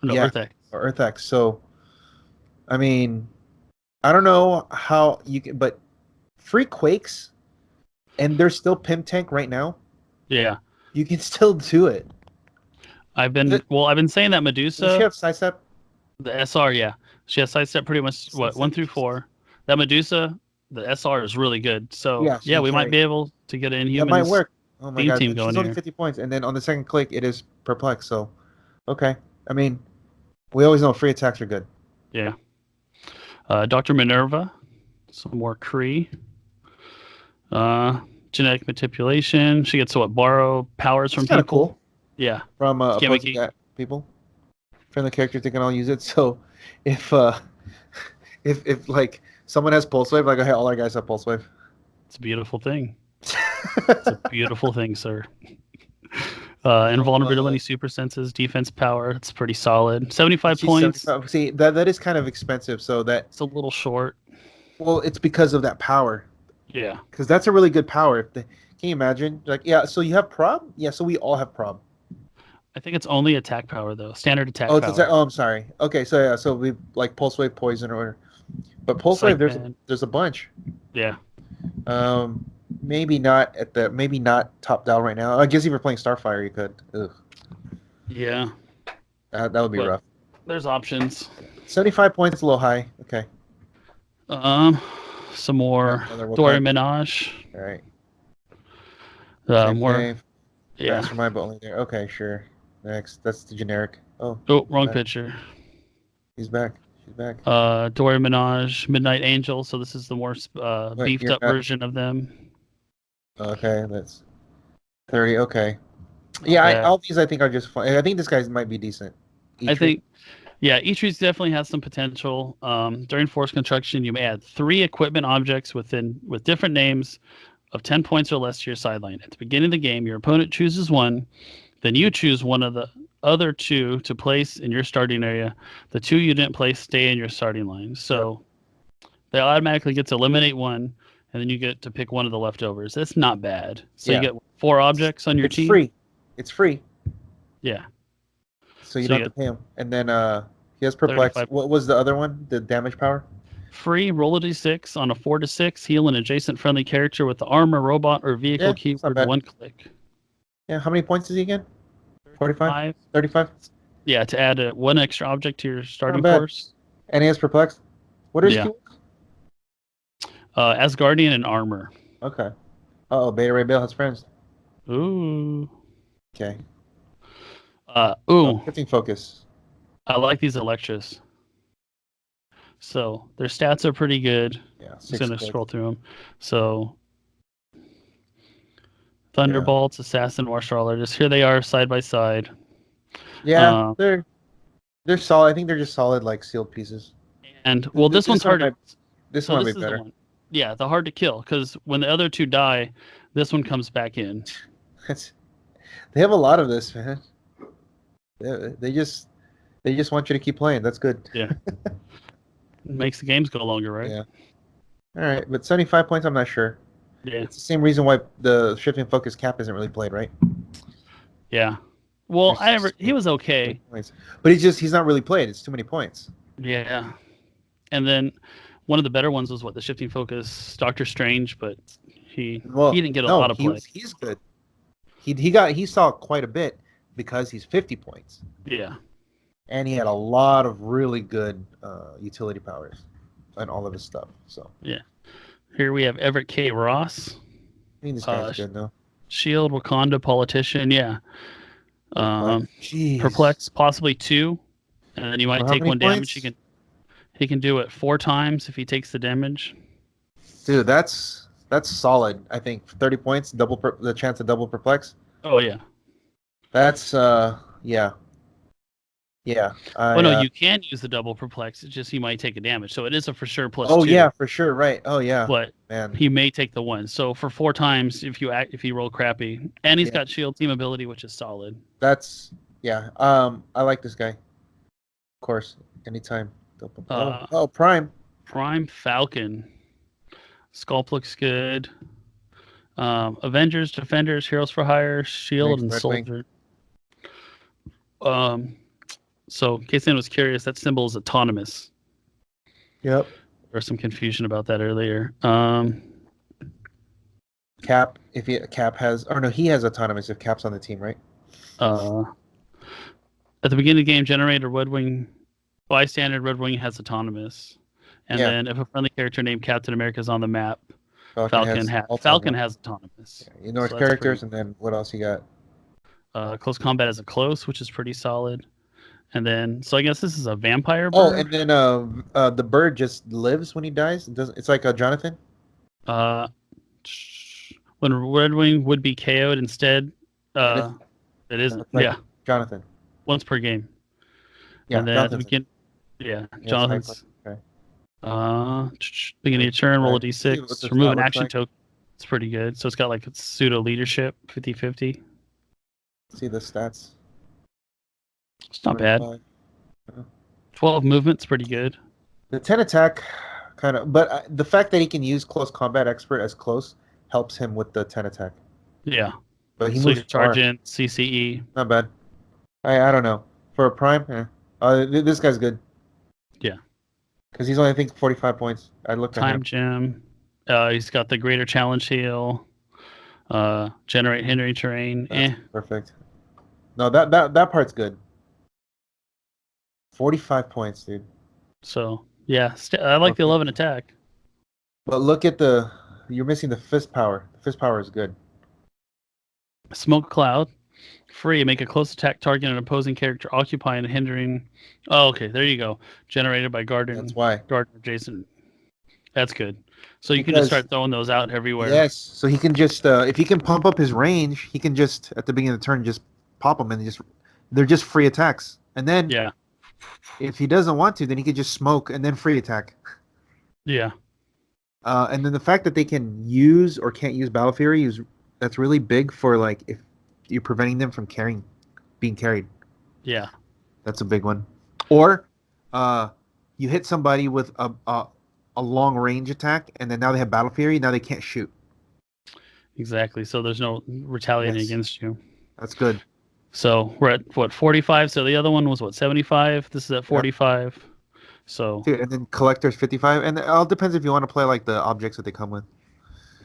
No, Yeah. Earth X. Or Earth X. So, I mean, I don't know how you can, but free Quakes, and there's still Pim Tank right now. Yeah. You can still do it. I've been saying that Medusa. Does she have sidestep? The SR, yeah. She has sidestep pretty much, 1 through 4. That Medusa, the SR is really good. So, yeah, we might be able to get an Inhumans. That might work. Oh my God, team she's going only here. 50 points. And then on the second click, it is perplex. So, okay. I mean, we always know free attacks are good. Yeah. Dr. Minerva, some more Kree. Genetic manipulation. She gets to borrow powers from It's kind of people. cool. Yeah. From opposing Gimmicky. people. Friendly characters, they can all use it. So, if like someone has pulse wave, like hey, all our guys have pulse wave. It's a beautiful thing. It's a beautiful thing, sir. Invulnerability, super senses, defense power. It's pretty solid. 75 She's points. 75. See, that is kind of expensive. So It's a little short. well, it's because of that power. Yeah. Because that's a really good power. Can you imagine? Like, yeah. So you have prob? Yeah. So we all have prob. I think it's only attack power though. Standard attack Oh, power. I'm sorry. Okay, so yeah, so we like pulse wave, poison, or, but pulse Psych wave, band. there's a bunch. Yeah. Maybe not top down right now. I guess if you're playing Starfire, you could. Ugh, Yeah. that would be But- rough. There's options. 75 points is a little high. Okay, Some more Another what Dora kind? Minaj. all right. More. More. Yeah. Mastermind, but only there. Okay, sure. Next, that's the generic. Oh, Oh, wrong Okay. picture. he's back. She's back. Dora Minaj, Midnight Angel. So this is the more beefed you're up not- version of them. Okay, that's 30. Okay. Yeah, Yeah. all these I think are just fun. I think this guy might be decent. I think, yeah, each trees definitely has some potential. During force construction, you may add 3 equipment objects with different names of 10 points or less to your sideline. At the beginning of the game, your opponent chooses one, then you choose one of the other 2 to place in your starting area. The 2 you didn't place stay in your starting line. So they automatically get to eliminate one, and then you get to pick one of the leftovers. That's not bad. So Yeah. you get 4 objects on your it's team. free. It's free. Yeah. So you So don't you have to pay him. And then He has perplex. 35. What was the other one? The damage power? Free, roll a d6 on a 4 to 6, heal an adjacent friendly character with the armor, robot, or vehicle Yeah, it's not keyword bad. 1 click. Yeah, how many points is he again? 45? 35? Yeah, to add one extra object to your starting bad. force. And he has perplex? What is Yeah. he? Asgardian and armor. Okay. Uh-oh, Beta Ray Bill has friends. Ooh. Okay. Ooh. Focus. I like these Electras. So their stats are pretty good. Yeah. I'm just going to scroll through them. So Thunderbolts, Assassin, Martialist. Here they are side by side. Yeah, they're solid. I think they're just solid, like, sealed pieces. And, well, this one's hard. This one might be better. Yeah, the hard to kill, because when the other two die, this one comes back in. They have a lot of this, man. They just want you to keep playing. That's good. Yeah. Makes the games go longer, right? Yeah. All right, but 75 points, I'm not sure. Yeah. It's the same reason why the shifting focus cap isn't really played, right? Yeah. Well, he was okay. But he's not really played. It's too many points. Yeah. And then one of the better ones was the shifting focus, Doctor Strange, but he didn't get a lot of play. He's good. He saw quite a bit because he's 50 points. Yeah. And he had a lot of really good utility powers and all of his stuff. So yeah. Here we have Everett K. Ross. I mean, this guy's good though. Shield, Wakanda, Politician, yeah. Perplex, possibly 2, and then you might take 1 damage. He can do it 4 times if he takes the damage. Dude, that's solid. I think 30 points, the chance of double perplex. Oh yeah. That's yeah. Yeah. No, you can use the double perplex. It's just he might take a damage. So it is a for sure +2. Oh yeah, for sure, right. Oh yeah. But man, he may take the 1. So for 4 times if you roll crappy. And he's got shield team ability, which is solid. That's I like this guy. Of course. Anytime. Prime. Prime Falcon. Sculpt looks good. Avengers, Defenders, Heroes for Hire, Shield, and Soldier. So, in case anyone was curious, that symbol is autonomous. Yep. There was some confusion about that earlier. Cap, he has autonomous if Cap's on the team, right? At the beginning of the game, Generator, Red Wing, Bystander, Red Wing has autonomous. And then if a friendly character named Captain America is on the map, Falcon has autonomous. Yeah, you know his characters, and then what else you got? Close combat as a close, which is pretty solid. And then, so I guess this is a vampire bird. Oh, and then the bird just lives when he dies. It's like a Jonathan. When Red Wing would be KO'd instead, it isn't. Like Jonathan. Once per game. Yeah. And then at the beginning, Jonathan's. Okay. Beginning of turn, roll a d6, remove an action token. It's pretty good. So it's got like pseudo leadership, 50-50. See the stats. It's not bad. 12 movement's pretty good. The 10 attack kind of, but the fact that he can use close combat expert as close helps him with the 10 attack. Yeah. But he moves can charge in, CCE. Not bad. I don't know. For a prime, this guy's good. Yeah. Because he's only, I think, 45 points. I looked at him. Time Gem. He's got the Greater Challenge Heal. Generate Hindering Terrain. Perfect. No, that part's good. 45 points, dude. So, yeah. I like the 11 attack. But look at you're missing the fist power. The fist power is good. Smoke Cloud. Free. Make a close attack target an opposing character occupying and hindering. Oh, okay. There you go. Generated by Gardner. That's why. Gardner Jason. That's good. So you can just start throwing those out everywhere. Yes. So he can just, if he can pump up his range, he can just, at the beginning of the turn, just pop them and they're just free attacks. And then if he doesn't want to, then he could just smoke and then free attack. Yeah. And then the fact that they can use or can't use Battle Fury that's really big for like if you're preventing them from being carried. Yeah. That's a big one. Or you hit somebody with a long range attack and then now they have Battle Fury, now they can't shoot. Exactly. So there's no retaliating against you. That's good. So we're at what 45. So the other one was what 75. This is at 45. So Dude, and then collector's 55, and it all depends if you want to play like the objects that they come with.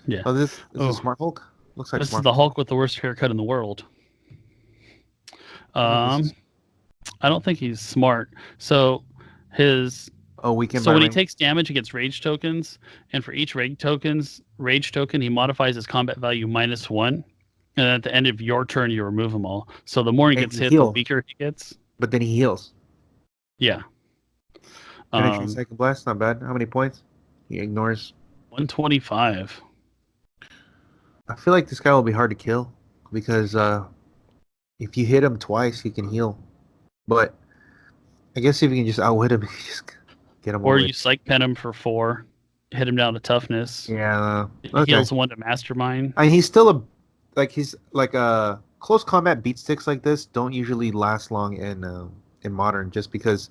yeah. Oh, this is a Smart Hulk. Looks like This Smart is the Hulk with the worst haircut in the world. Hulk. I don't think he's smart. So his weekend. so when he takes damage, he gets rage tokens, and for each rage token, he modifies his combat value -1. And at the end of your turn, you remove them all. So the more he gets hit, the weaker he gets. But then he heals. Yeah. Penetration second blast, not bad. How many points? He ignores 125. I feel like this guy will be hard to kill because if you hit him twice, he can heal. But I guess if you can just outwit him, just get him. Or you psych pen him for 4, hit him down to toughness. Yeah. He heals 1 to mastermind. I mean, he's still he's like a close combat beat sticks like this don't usually last long in modern, just because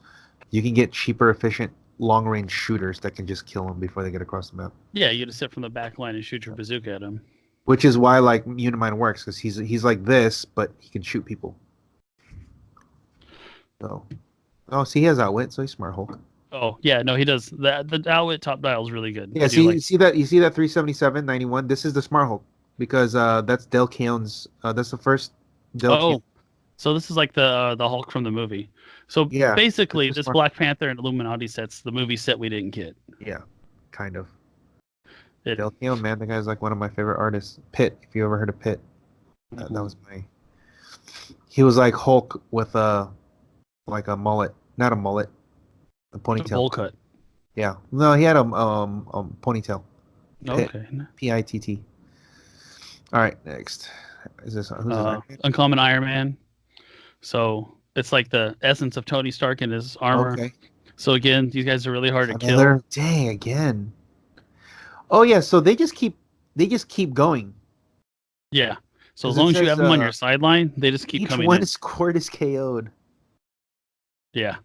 you can get cheaper, efficient, long range shooters that can just kill him before they get across the map. Yeah, you just sit from the back line and shoot your bazooka at him. Which is why like Unimind works, because he's like this, but he can shoot people. So, see, he has outwit, so he's Smart Hulk. Oh yeah, no, he does. The outwit top dial is really good. Yeah, you see that 377.91. This is the Smart Hulk because that's Del Keown's. That's the first. So this is like the Hulk from the movie. So basically, this Black Panther and Illuminati set's the movie set we didn't get. Yeah, kind of. Del Keown, man, the guy's like one of my favorite artists. Pitt, if you ever heard of Pitt, that was He was like Hulk with like a mullet, not a mullet, a ponytail. A bowl cut. Yeah, no, he had a ponytail. Okay. Pitt. All right, next. Is this Uncommon Iron Man? So it's like the essence of Tony Stark in his armor. Okay. So again, these guys are really hard to kill. Dang, again. Oh yeah, so they just keep going. Yeah. So as long as you have them on your sideline, they just keep coming in. Each one scored is KO'd. Yeah.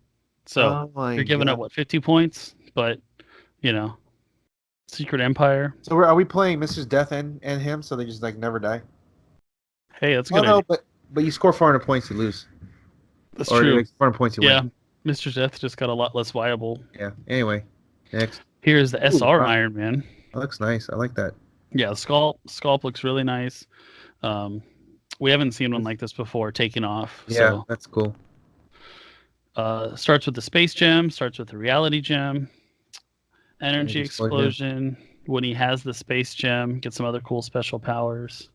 So you're giving up 50 points, but Secret Empire. So are we playing Mr. Death and him, so they just like never die? Hey, that's a good idea. But you score 400 points, you lose. That's true. Like 400 points, you win. Yeah, Mr. Death just got a lot less viable. Yeah. Anyway, next. Here's the SR Iron Man. That looks nice. I like that. Yeah, the sculpt looks really nice. We haven't seen one like this before taking off. Yeah, so. That's cool. Starts with the Space Gem, starts with the Reality Gem, Energy Explosion. When he has the Space Gem, gets some other cool special powers.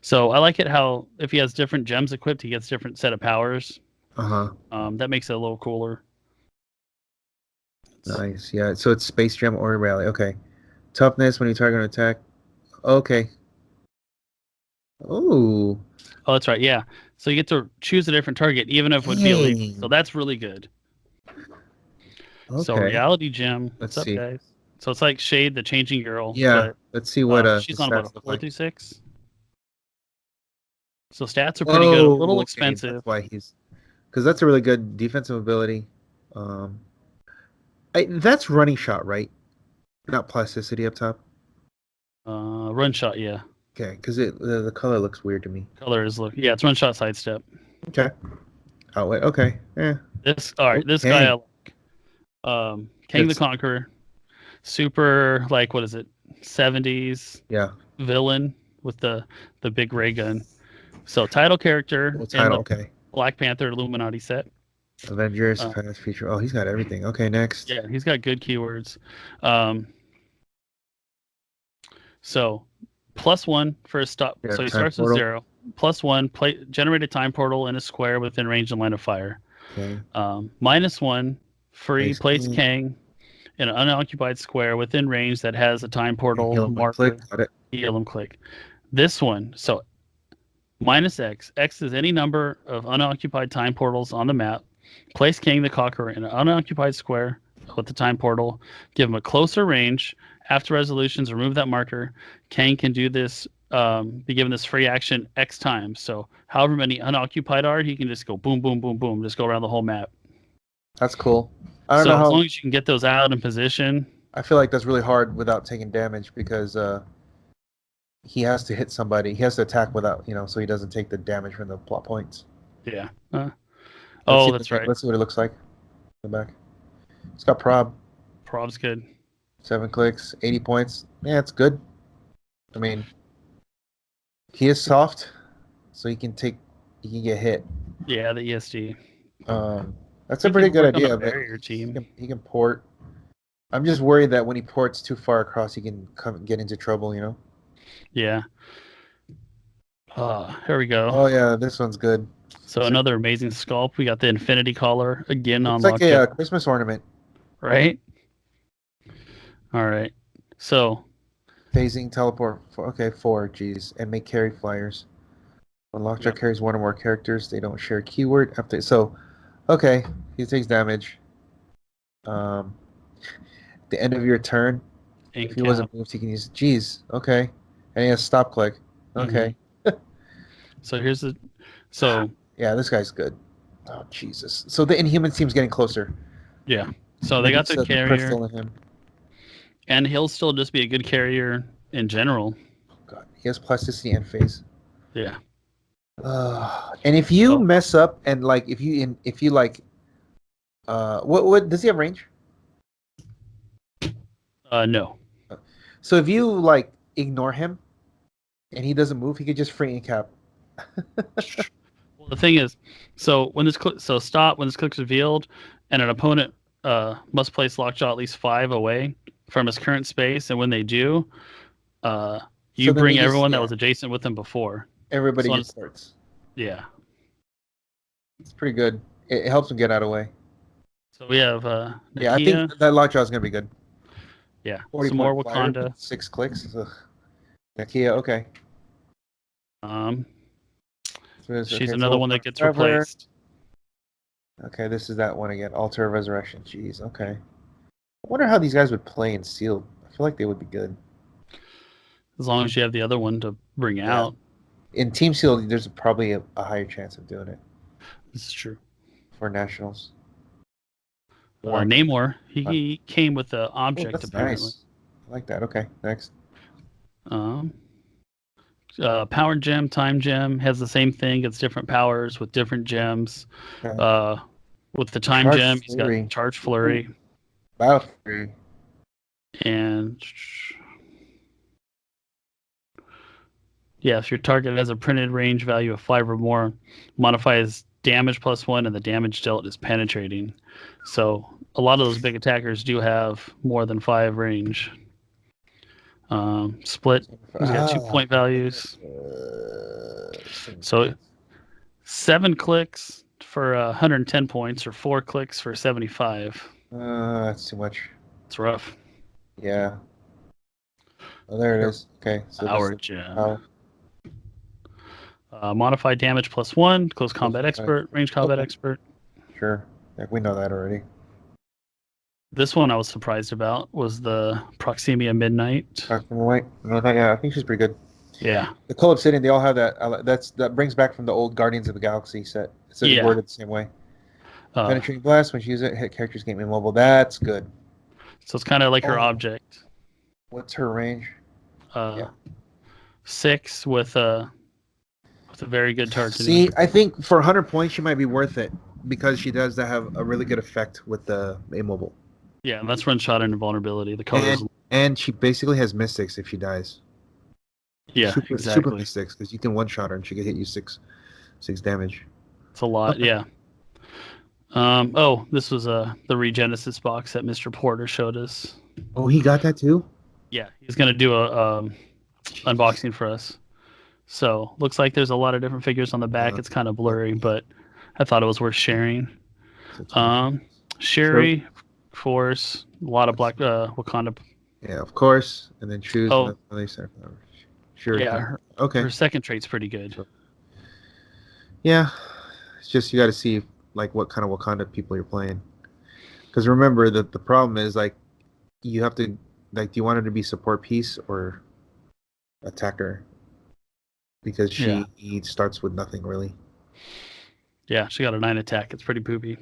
So I like it how if he has different gems equipped, he gets different set of powers. That makes it a little cooler. Nice, yeah. So it's Space Gem or Rally. Okay. Toughness when you target an attack. Okay. Oh, that's right. Yeah. So you get to choose a different target, even if it would be illegal. So that's really good. Okay. So Reality Gem. What's up, guys? So it's like Shade, the Changing Girl. Yeah. Let's see what she's on about 4 through 6. So stats are pretty good. A little expensive. That's why because that's a really good defensive ability. That's running shot, right? Not plasticity up top. Run shot, yeah. Okay, because the color looks weird to me. It's run shot sidestep. Okay. Oh wait, okay. Yeah. This guy I like. King the Conqueror. Super, like, what is it? 70s. Yeah. Villain with the big ray gun. So title character. Okay. Black Panther Illuminati set. Avengers, past feature. Oh, he's got everything. Okay, next. Yeah, he's got good keywords. So +1 for a stop. Yeah, so he starts with 0. +1, generate a time portal in a square within range and line of fire. Okay. -1, free place Kang in an unoccupied square within range that has a time portal marker. Heal him, click. This one, so -X. X is any number of unoccupied time portals on the map. Place King the Conqueror in an unoccupied square with the time portal. Give him a closer range. After resolutions, remove that marker. Kang can do this, be given this free action X times. So however many unoccupied are, he can just go boom, boom, boom, boom, just go around the whole map. That's cool. I don't know as long as you can get those out in position. I feel like that's really hard without taking damage because he has to hit somebody. He has to attack without, so he doesn't take the damage from the plot points. Yeah. Let's Oh, see that's right. Let's see what it looks like. In the back. It's got prob. Prob's good. 7 clicks, 80 points. Yeah, it's good. I mean, he is soft, so he can get hit. Yeah, the ESD. That's He a pretty can good work on idea a of it. barrier team. He can port. I'm just worried that when he ports too far across, he can get into trouble. Yeah. Here we go. Oh yeah, this one's good. So another amazing sculpt. We got the Infinity Collar again on Looks like a Christmas ornament. Right? All right. So Phasing, teleport. Okay, 4. Geez, and make carry flyers. When Lockjaw carries one or more characters, they don't share keyword. Okay, he takes damage. The end of your turn. If he wasn't moved, he can use. Geez, okay, and he has stop click. Okay. So here's the. So yeah, this guy's good. Oh Jesus! So the Inhuman team's getting closer. Yeah. So they got the carrier. Crystal in him. And he'll still just be a good carrier in general. Oh God, he has plasticity and phase. Yeah. And if you mess up and like if you like, what does he have range? No. So if you like ignore him, and he doesn't move, he could just free incap. Well, the thing is, so when this click is revealed, and an opponent must place Lockjaw at least 5 away from his current space, and when they do, you bring everyone that was adjacent with him before. Everybody just starts. Yeah. It's pretty good. It helps him get out of the way. So we have yeah, I think that Lockjaw is gonna be good. Yeah. Some more Wakanda. 6 clicks. Ugh. Nakia, okay. She's another one that gets replaced. Okay, this is that one again. Altar of Resurrection. Jeez, okay. I wonder how these guys would play in sealed. I feel like they would be good. As long as you have the other one to bring out. In Team Sealed, there's probably a higher chance of doing it. This is true. For Nationals. Namor, he came with the object, that's apparently. Nice. I like that. Okay, next. Power Gem, Time Gem has the same thing. It's different powers with different gems. Okay. With the Time Gem, he's got Charge Flurry. Battle Flurry. And if your target has a printed range value of 5 or more, modifies damage +1, and the damage dealt is penetrating. So a lot of those big attackers do have more than 5 range. Split. He's got 2 point values. So 7 clicks for 110 points, or 4 clicks for 75. That's too much. It's rough. Yeah. Oh, there it is. Okay. So Power Gem. Modified damage +1, close combat expert, range combat expert. Sure. Yeah, we know that already. This one I was surprised about was the Proximia Midnight. Yeah, I think she's pretty good. Yeah. The Cold Obsidian, they all have that. That brings back from the old Guardians of the Galaxy set. It's worded the same way. Penetrating Blast, when she uses it, hit characters get immobile. That's good. So it's kind of like her object. What's her range? 6 with a very good targeting. See, I think for 100 points, she might be worth it because she does have a really good effect with the immobile. Yeah, that's run shot and invulnerability. The colors. And she basically has mystics if she dies. Yeah, exactly. Super mystics, because you can one-shot her and she can hit you 6 damage. It's a lot, yeah. This was the Regenesis box that Mr. Porter showed us. Oh, he got that too? Yeah, he's gonna do a unboxing for us. So looks like there's a lot of different figures on the back. It's kind of blurry, but I thought it was worth sharing. Sherry, Force, a lot of black Wakanda. Yeah, of course. And then choose. Sure. Yeah. Her second trait's pretty good. Yeah, it's just you got to see like what kind of Wakanda people you're playing. Because remember that the problem is like you have to do you want her to be support piece or attacker? Because she starts with nothing really. Yeah, she got a 9 attack. It's pretty poopy.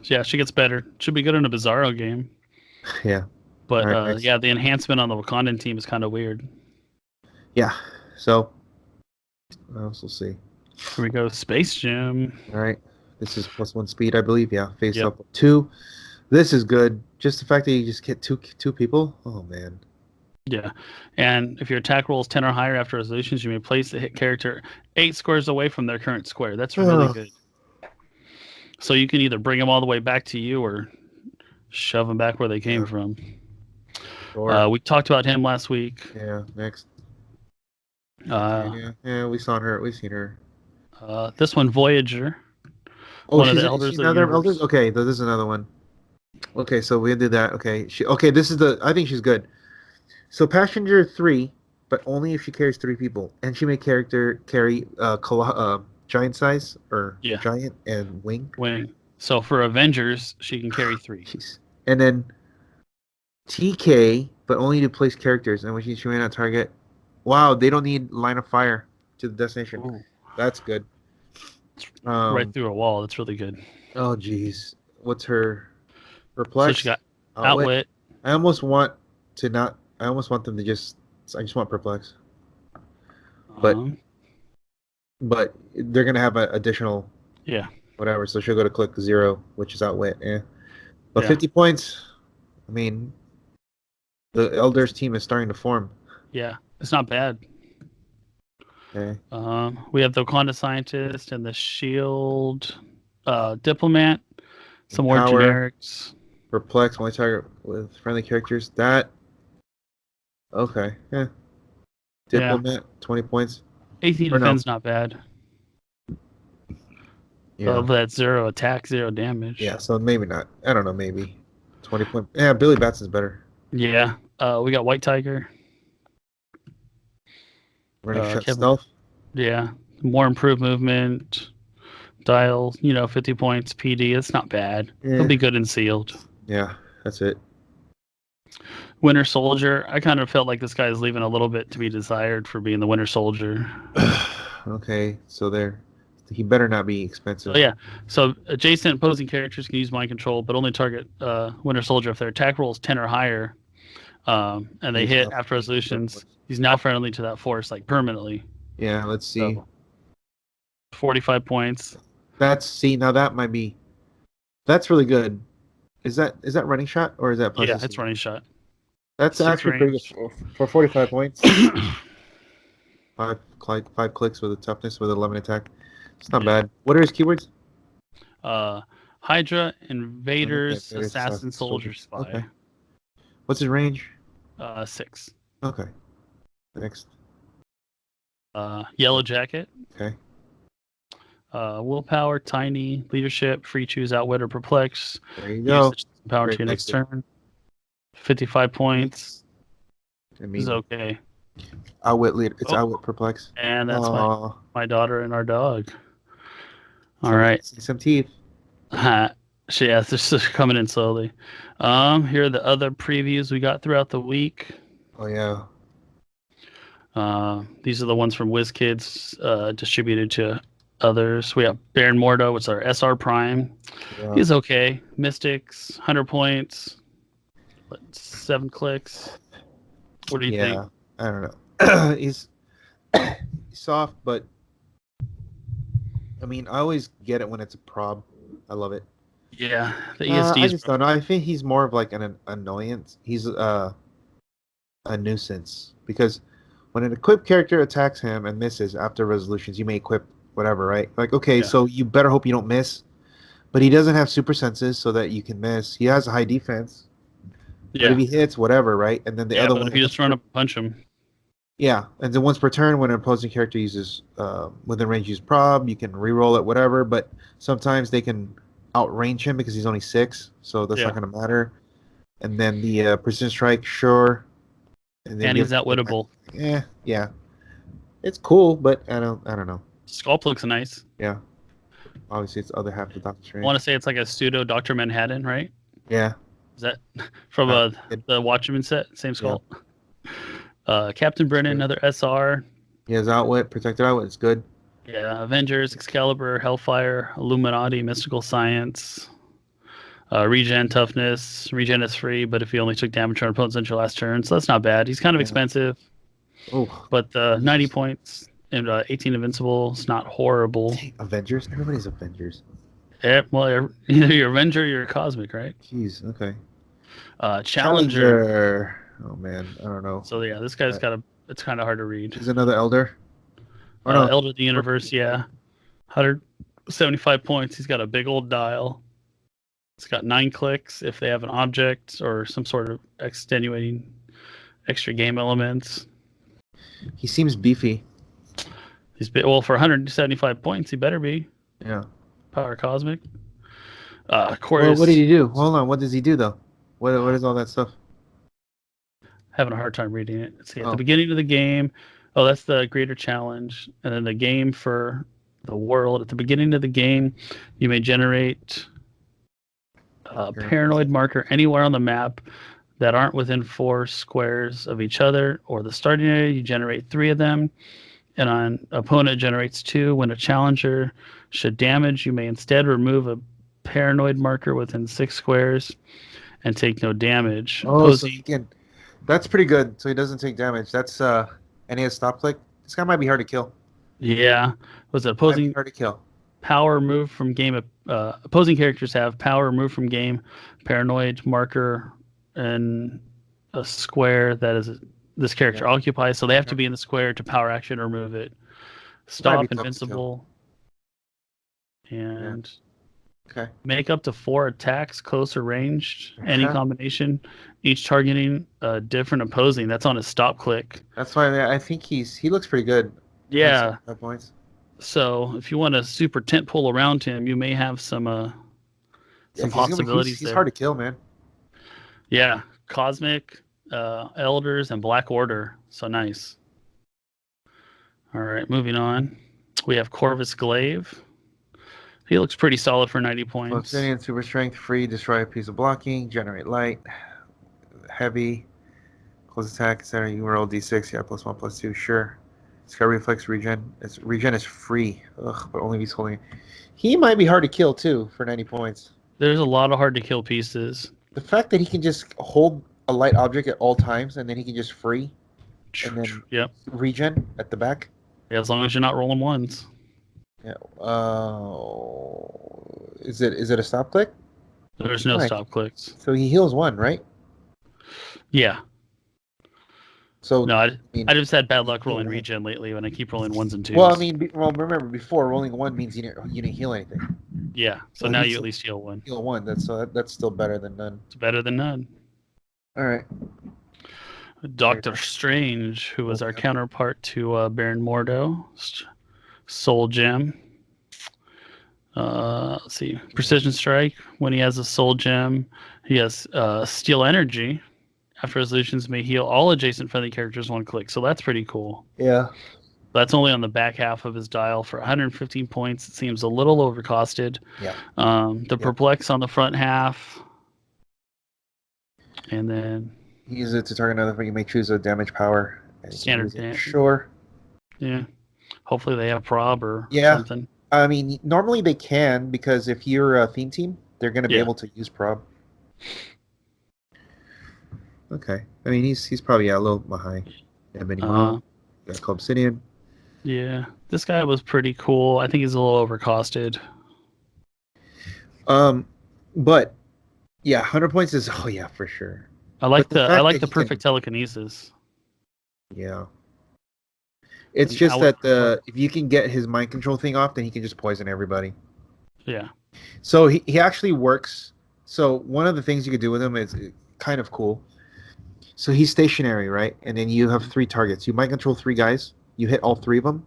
Yeah, she gets better. Should be good in a Bizarro game. Yeah. But the enhancement on the Wakandan team is kind of weird. Yeah. So what else we'll see? Here we go. Space Gym. All right. This is +1 speed, I believe. Yeah. Face Yep. up 2. This is good. Just the fact that you just get two people. Oh man. Yeah. And if your attack roll is 10 or higher after resolutions, you may place the hit character 8 squares away from their current square. That's really good. So you can either bring them all the way back to you or shove them back where they came from. Sure. We talked about him last week. Yeah. Next. Yeah. We saw her. We've seen her. This one, Voyager. Oh, One of she's, the elders she's of the another universe. elders. Okay, this is another one. Okay, so we did that. Okay, this is the. I think she's good. So passenger 3, but only if she carries 3 people, and she may carry giant size or giant and wing. So for Avengers, she can carry 3. Jeez. And then TK, but only to place characters, and when she may not target. Wow, they don't need line of fire to the destination. Ooh. That's good. Right through a wall. That's really good. Oh, jeez. What's her perplex? So she got outwit. I almost want them to just. I just want perplex. But they're gonna have an additional. Yeah. Whatever. So she'll go to click 0, which is outwit. Yeah. But 50 points. I mean, the elders team is starting to form. Yeah, it's not bad. Okay. We have the Wakanda scientist and the shield diplomat. Some more generics. Perplex, only target with friendly characters. That. Okay. Yeah. Diplomat, 20 points. 18 defense, not bad. Yeah. But that's 0 attack, 0 damage. Yeah, so maybe not. I don't know, maybe. 20 points. Yeah, Billy Batson's better. Yeah. We got White Tiger. Running shot stealth. Yeah. More improved movement. Dial, 50 points. PD. It's not bad. Yeah. It'll be good and sealed. Yeah, that's it. Winter Soldier. I kind of felt like this guy is leaving a little bit to be desired for being the Winter Soldier. Okay, so he better not be expensive. Oh, yeah. So adjacent opposing characters can use mind control, but only target Winter Soldier if their attack roll is 10 or higher, and they hit after resolutions. He's now friendly to that force, like permanently. Yeah, let's see. So, 45 points. Now that might be. That's really good. Is that running shot or is that plus? Yeah, it's running shot. That's actually pretty good for 45 points. 5 clicks with a toughness with 11 attack. It's not bad. What are his keywords? Hydra, Invaders, Assassin, Soldier, Spy. Okay. What's his range? 6. Okay. Next. Yellow Jacket. Okay. Willpower, Tiny, Leadership, Free Choose, Outwit, or Perplex. There you go. Power to your next turn. 55 points. I mean, this is okay. Outwit leader. It's outwit perplex. And that's my daughter and our dog. All right. See some teeth. Yeah, they're just coming in slowly. Here are the other previews we got throughout the week. Oh yeah. These are the ones from Wizkids, distributed to others. We have Baron Mordo, which is our SR Prime. Yeah. He's okay. Mystics, 100 points. 7 clicks. What do you think? I don't know. He's soft, but I mean, I always get it when it's a prob. I love it. Yeah, the ESD. I just don't know. I think he's more of like an annoyance. He's a nuisance because when an equipped character attacks him and misses after resolutions, you may equip whatever, right? Like, okay, so you better hope you don't miss. But he doesn't have super senses so that you can miss. He has a high defense. Yeah. But if he hits, whatever, right? And then the other one. If you just run up and punch him. Yeah, and then once per turn, when an opposing character uses within range use prob, you can reroll it, whatever. But sometimes they can outrange him because he's only 6, so that's not going to matter. And then the precision strike, sure. And he's outwittable. Yeah. It's cool, but I don't know. Sculpt looks nice. Yeah. Obviously, it's the other half of Doctor Strange. I want to say it's like a pseudo Dr. Manhattan, right? Yeah. Is that from the Watchmen set? Same sculpt. Yeah. Captain Brennan, another SR. He has outwit, protected outwit. It's good. Yeah. Avengers, Excalibur, Hellfire, Illuminati, Mystical Science. Regen toughness. Regen is free, but if he only took damage on opponent's until last turn, so that's not bad. He's kind of expensive. Oh. But 90 points. and 18 invincible. It's not horrible. Avengers? Everybody's Avengers. Well, either you're Avenger or you're Cosmic, right? Jeez, okay. Challenger. Oh man, I don't know. So yeah, this guy's got a. It's kind of hard to read. He's another Elder. No. Elder of the Universe, yeah. 175 points. He's got a big old dial. It's got 9 clicks if they have an object or some sort of extenuating extra game elements. He seems beefy. Well, for 175 points, he better be. Yeah. Power Cosmic. Well, what did he do? Hold on. What does he do, though? What is all that stuff? Having a hard time reading it. Let's see. At the beginning of the game, that's the greater challenge. And then the game for the world. At the beginning of the game, you may generate a paranoid marker anywhere on the map that aren't within 4 squares of each other, or the starting area. You generate 3 of them, and an opponent generates 2. When a challenger should damage, you may instead remove a paranoid marker within 6 squares and take no damage. So that's pretty good. So he doesn't take damage. That's and he has stop click. This guy might be hard to kill. Yeah, was it opposing hard to kill? Power removed from game. Opposing characters have power removed from game, paranoid marker, and a square that is this character occupies. So they have to be in the square to power action remove it. Stop invincible, and make up to 4 attacks close or ranged. Any combination, each targeting a different opposing. That's on his stop click. That's why I think he looks pretty good. Yeah. Points. So if you want to super tent pole around him, you may have some possibilities. He's hard to kill, man. Yeah, Cosmic, Elders, and Black Order. So nice. All right, moving on. We have Corvus Glaive. He looks pretty solid for 90 points. Obsidian, super strength, free, destroy a piece of blocking, generate light, heavy, close attack, etc. You roll d6, yeah, +1, +2, sure. It's got reflex regen. Regen is free, but only if he's holding it. He might be hard to kill too for 90 points. There's a lot of hard to kill pieces. The fact that he can just hold a light object at all times and then he can just free and then regen at the back. Yeah, as long as you're not rolling ones. Yeah. Is it a stop click? There's no stop clicks. So he heals 1, right? Yeah. So no, I just had bad luck rolling regen lately when I keep rolling 1s and 2s. Well, I mean, remember before rolling 1 means you didn't heal anything. Yeah. So now you at least heal 1. Heal 1. That's still better than none. It's better than none. All right. Doctor Strange, who was our counterpart to Baron Mordo, Soul Gem. Let's see. Precision Strike. When he has a Soul Gem, he has Steel Energy. After resolutions, may heal all adjacent friendly characters 1 click. So that's pretty cool. Yeah. That's only on the back half of his dial for 115 points. It seems a little overcosted. Yeah. Perplex on the front half. And then use it to target another thing. You may choose a damage power. Standard damage. Sure. Yeah. Hopefully they have prob or something. I mean, normally they can, because if you're a theme team, they're going to be able to use prob. Okay. I mean, he's probably a little behind. Yeah, got Obsidian. Yeah. This guy was pretty cool. I think he's a little overcosted. But yeah, 100 points is for sure. I like the perfect telekinesis. Yeah. It's just that if you can get his mind control thing off, then he can just poison everybody. Yeah. So he actually works. So one of the things you could do with him is kind of cool. So he's stationary, right? And then you have 3 targets. You mind control 3 guys. You hit all 3 of them.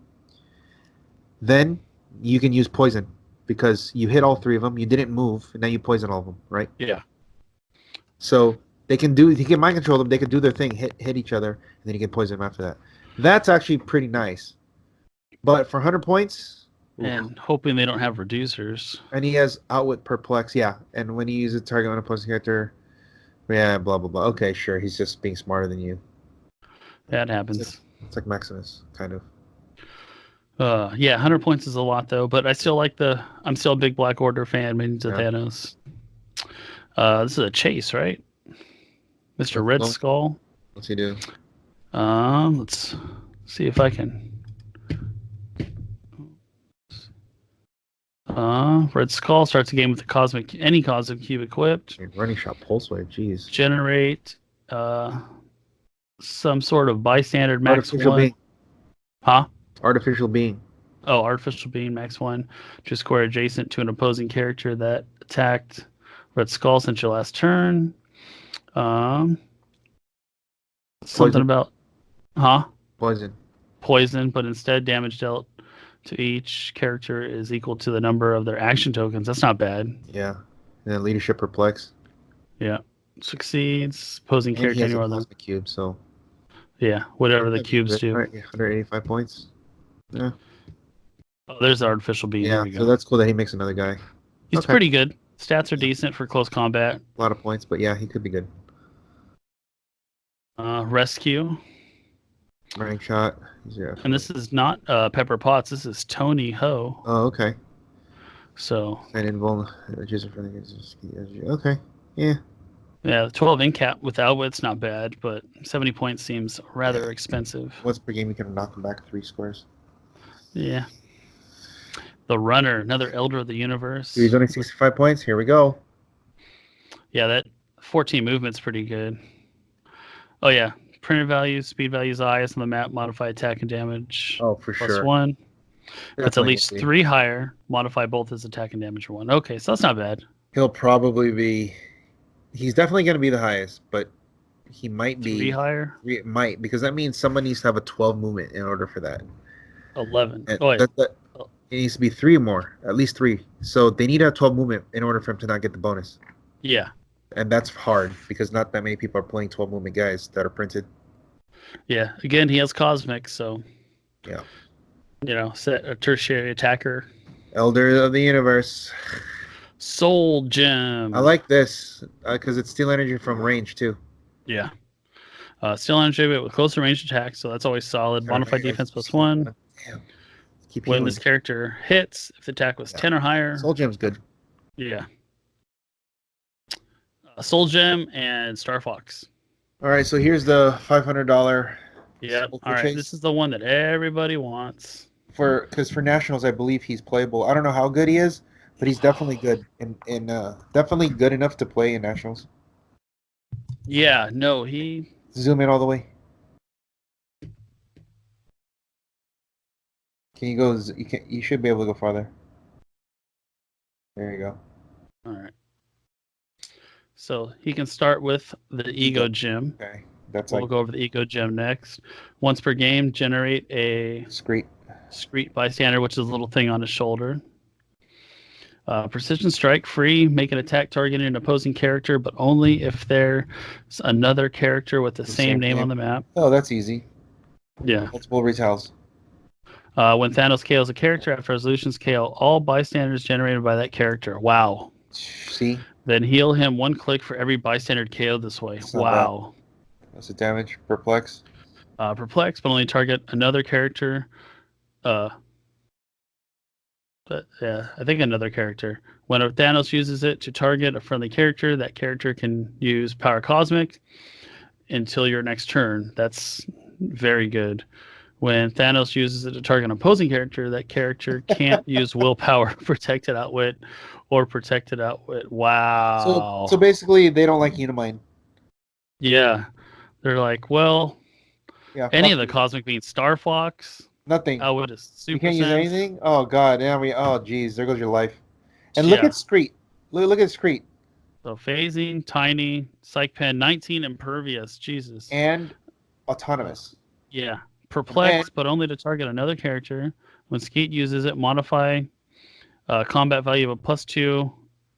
Then you can use poison because you hit all 3 of them. You didn't move, and now you poison all of them, right? Yeah. So he can mind control them. They can do their thing, hit each other, and then you can poison them after that. That's actually pretty nice. But for 100 points... And hoping they don't have reducers. And he has outwit perplex, yeah. And when you use a target on opposing character... Yeah, blah, blah, blah. Okay, sure. He's just being smarter than you. That happens. It's like Maximus, kind of. 100 points is a lot, though. But I still like I'm still a big Black Order fan, Minions of Thanos. This is a Chase, right? Mr. Red Skull. What's he do? Let's see if I can Red Skull starts a game with any cosmic cube equipped. Running shot pulse wave. Jeez. Generate some sort of bystander max Artificial 1. being. Huh? Artificial being. Oh, artificial being max 1 to square adjacent to an opposing character that attacked Red Skull since your last turn. Something about poison, but instead damage dealt to each character is equal to the number of their action tokens. That's not bad. Yeah. And then leadership perplex. Yeah. Succeeds. Opposing And character he has a anywhere. cosmic cube, so Yeah, whatever the cubes do. 185 points. Yeah. Oh, there's the artificial being. Yeah, There we go. so that's cool that he makes another guy. He's pretty good. Stats are decent for close combat. A lot of points, but yeah, he could be good. Rescue. Running shot. Yeah. And this is not Pepper Potts. This is Tony Ho. Oh, okay. So. And invuln. Okay. Yeah. Yeah, 12 in cap with Outwit's not bad, but 70 points seems rather expensive. Once per game, you can knock him back 3 squares. Yeah. The Runner, another Elder of the Universe. He's only 65 points. Here we go. Yeah, that 14 movement's pretty good. Oh, yeah. Printed values, speed values, highest on the map, modify attack and damage. Oh, for plus sure. 1. If it's at least Definitely. 3 higher, modify both his attack and damage for 1. Okay, so that's not bad. He'll probably be... He's definitely going to be the highest, but he might be... 3 higher? It might, because that means someone needs to have a 12 movement in order for that. 11. And Oh, wait. it needs to be 3 more, at least 3. So they need to have 12 movement in order for him to not get the bonus. Yeah. And that's hard, because not that many people are playing 12 movement guys that are printed. Yeah. Again, he has Cosmic, so... Yeah. You know, set a tertiary attacker. Elder of the Universe. Soul Gem. I like this, because it's steal energy from range, too. Yeah. Still energy but with closer range attack, so that's always solid. Modified defense plus 1. Damn. Keep When healing. this character hits, if the attack was 10 or higher. Soul Gem's good. Yeah. Soul Gem and Star Fox. All right, so here's the $500. Yeah. Soul All right. Chase. This is the one that everybody wants. Because for nationals, I believe he's playable. I don't know how good he is, but he's definitely good and definitely good enough to play in nationals. Yeah. No, he. Zoom in all the way. Can you go? You should be able to go farther. There you go. All right. So he can start with the Ego Gem. Okay, that's We'll like go over the Ego Gem next. Once per game, generate a discreet. Discreet bystander, which is a little thing on his shoulder. Precision strike, free, make an attack targeting an opposing character, but only if there's another character with the same name on the map. Oh, that's easy. Yeah. Multiple retells. When Thanos KOs a character, after resolutions KO all bystanders generated by that character. Wow. See? Then heal him 1 click for every bystander KO this way. That's not Wow. That's the damage. Perplex. Perplex, but only target another character. But yeah, I think another character. When Thanos uses it to target a friendly character, that character can use Power Cosmic until your next turn. That's very good. When Thanos uses it to target an opposing character, that character can't use Willpower, Protected Outwit, or Protected Outwit. Wow. So basically, they don't like Unimind. Yeah. They're like, well, Yeah. any of the Cosmic being Star Fox, Nothing. Outwit is super You can't use sense. anything? Oh, God. Oh, geez. There goes your life. And look at Screet. Look at Screet. So phasing, tiny, psych pen, 19 impervious. Jesus. And autonomous. Yeah. Perplex, but only to target another character. When Skeet uses it, modify combat value of a +2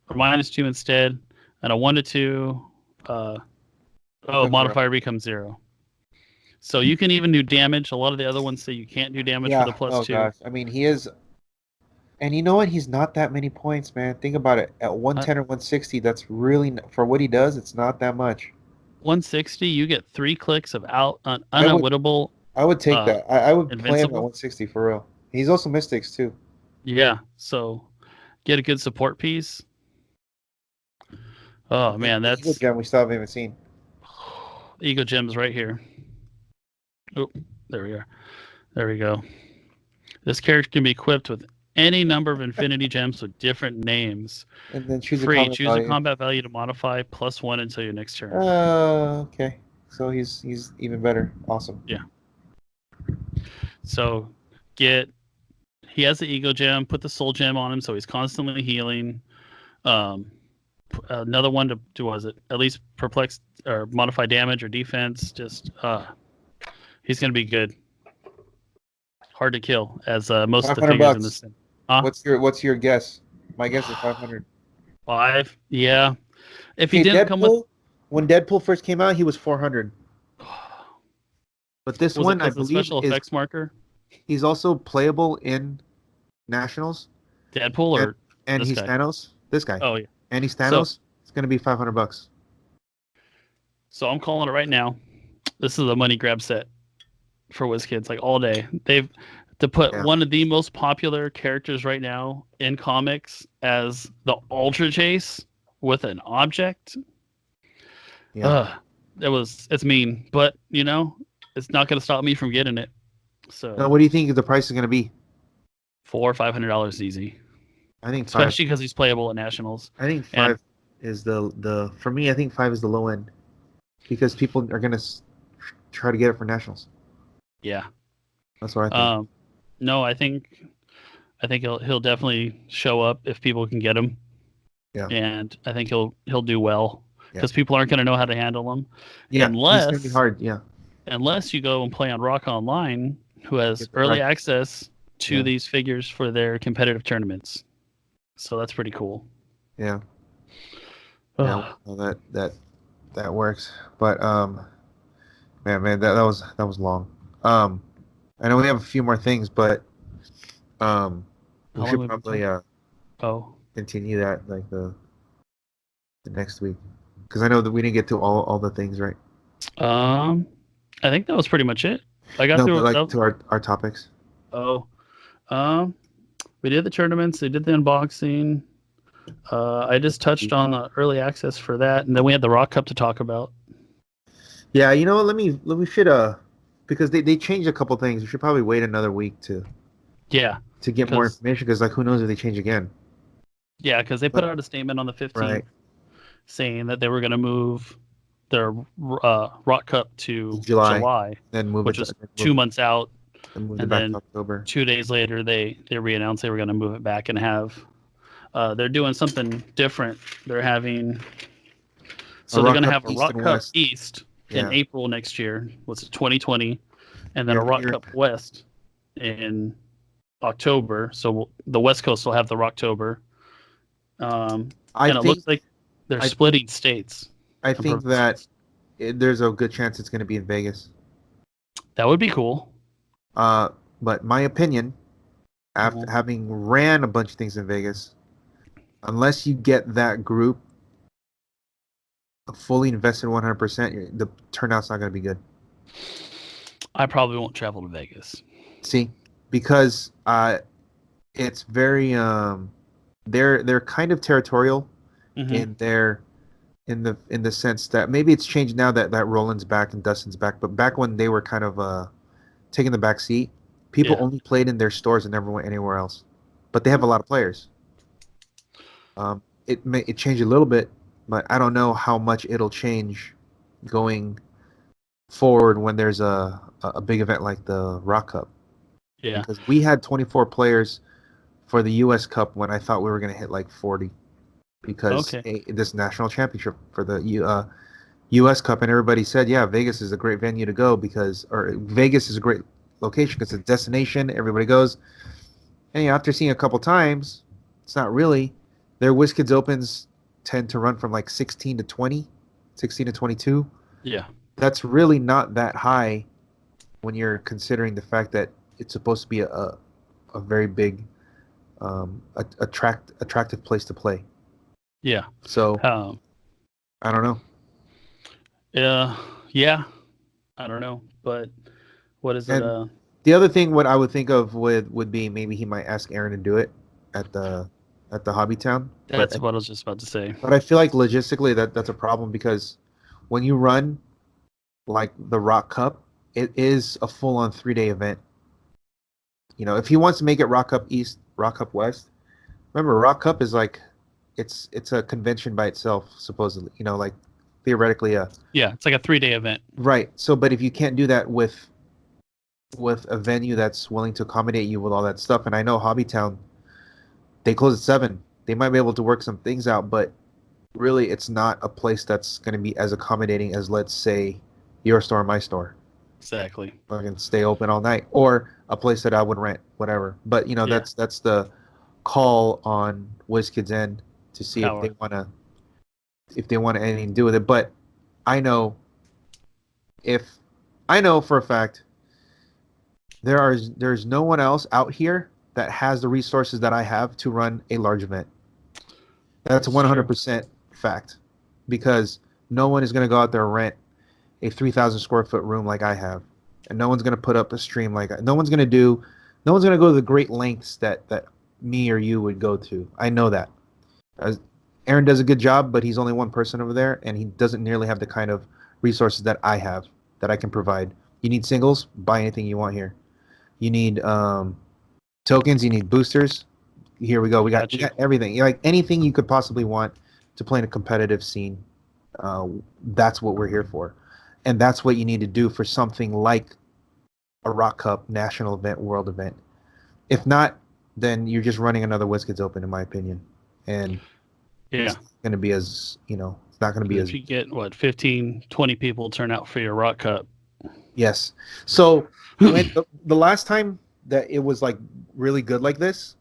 or -2 instead, and a 1 to 2. Modifier becomes 0. So you can even do damage. A lot of the other ones say you can't do damage with a +2. Gosh. I mean, he is. And you know what? He's not that many points, man. Think about it. At 110 or 160, that's really, for what he does, it's not that much. 160, you get 3 clicks of unavoidable. I would take that. I would play him at Invincible? 160 for real. He's also Mystics, too. Yeah, so get a good support piece. Oh, man, that's... Ego Gem we still haven't even seen. Ego Gem's right here. Oh, there we are. There we go. This character can be equipped with any number of infinity gems with different names. And then choose Free. a combat Choose value. a combat value to modify +1 until your next turn. Okay. So he's even better. Awesome. Yeah. So he has the ego gem, put the soul gem on him, so he's constantly healing. Another one to do, was it at least perplex or modify damage or defense? Just he's gonna be good. Hard to kill, as most of the figures in this thing. What's your guess? My guess is 500. 5, yeah. If he Hey, didn't come with, when Deadpool first came out, he was 400. But this was one, it I 'cause the believe, special effects marker? he's also playable in Nationals. Deadpool or and this he's guy? Thanos. This guy. Oh yeah. And he's Thanos. It's gonna be $500. So I'm calling it right now. This is a money grab set for WizKids, like all day. They've to put one of the most popular characters right now in comics as the Ultra Chase with an object. Yeah. It's mean, but it's not gonna stop me from getting it. So Now, what do you think the price is gonna be? $400 or $500 easy. I think especially because he's playable at Nationals. I think 5 is the for me. I think 5 is the low end because people are gonna try to get it for Nationals. Yeah, that's what I think. No, I think he'll definitely show up if people can get him. Yeah, and I think he'll do well because people aren't going to know how to handle him. Yeah, unless it's gonna be hard. Yeah, unless you go and play on ROC Online, who has early access to these figures for their competitive tournaments. So that's pretty cool. Yeah. Yeah, well, that works. But man, that was long. I know we have a few more things, but we should probably continue that like the next week because I know that we didn't get to all the things, right? I think that was pretty much it. I got through to our topics. We did the tournaments. They did the unboxing. I just touched on the early access for that, and then we had the ROC Cup to talk about. Yeah, you know what? Let me should because they changed a couple things. We should probably wait another week to get more information because like who knows if they change again. Yeah, because they put out a statement on the 15th saying that they were going to move their ROC Cup to July, then move which was 2 months out. And then October. 2 days later, they re-announced they were going to move it back and have. They're doing something different. They're having. So they're going to have a ROC Cup East in April next year. What's it, 2020, and then a ROC Cup West in October. So the West Coast will have the Rocktober. And it looks like they're splitting states. I think that there's a good chance it's going to be in Vegas. That would be cool. But my opinion, after having ran a bunch of things in Vegas, unless you get that group fully invested 100%, the turnout's not going to be good. I probably won't travel to Vegas. See, because it's very they're kind of territorial in the sense that maybe it's changed now that Roland's back and Dustin's back, but back when they were kind of taking the back seat, people only played in their stores and never went anywhere else. But they have a lot of players. It changed a little bit, but I don't know how much it'll change going forward when there's a big event like the ROC Cup. Yeah. Because we had 24 players for the U.S. Cup when I thought we were going to hit like 40. Because this national championship for the U.S. Cup, and everybody said, yeah, Vegas is a great venue to go Vegas is a great location because it's a destination. Everybody goes. And after seeing a couple times, it's not really. Their WizKids Opens tend to run from like 16 to 20, 16 to 22. Yeah. That's really not that high when you're considering the fact that it's supposed to be a very big, attractive place to play. Yeah. So I don't know. Yeah. I don't know, but what is it? The other thing, what I would think of would be maybe he might ask Aaron to do it at the Hobby Town. That's what I was just about to say. But I feel like logistically that's a problem because when you run like the ROC Cup, it is a full-on 3-day event. if he wants to make it Rock Cup East, Rock Cup West, remember Rock Cup is like, it's a convention by itself, supposedly. Like theoretically Yeah, it's like a 3-day event. right. So, but if you can't do that with a venue that's willing to accommodate you with all that stuff, and I know Hobbytown, they close at 7. They might be able to work some things out, but really, it's not a place that's going to be as accommodating as, let's say, your store, my store. Exactly. I can stay open all night, or a place that I would rent, whatever. But that's the call on Wizkid's end to see if they want anything to do with it. But I know for a fact there's no one else out here that has the resources that I have to run a large event. That's 100% fact, because no one is going to go out there and rent a 3,000 square foot room like I have, and no one's going to put up a stream no one's going to go to the great lengths that me or you would go to. I know that. Aaron does a good job, but he's only one person over there, and he doesn't nearly have the kind of resources that I have, that I can provide. You need singles, buy anything you want here. You need tokens, you need boosters. Here we go. We got everything. Like anything you could possibly want to play in a competitive scene. That's what we're here for. And that's what you need to do for something like a Rock Cup national event, world event. If not, then you're just running another Wizkids Open, in my opinion. And it's going to be it's not going to be if you get 15, 20 people turn out for your Rock Cup. Yes. So when the last time that it was like really good like this,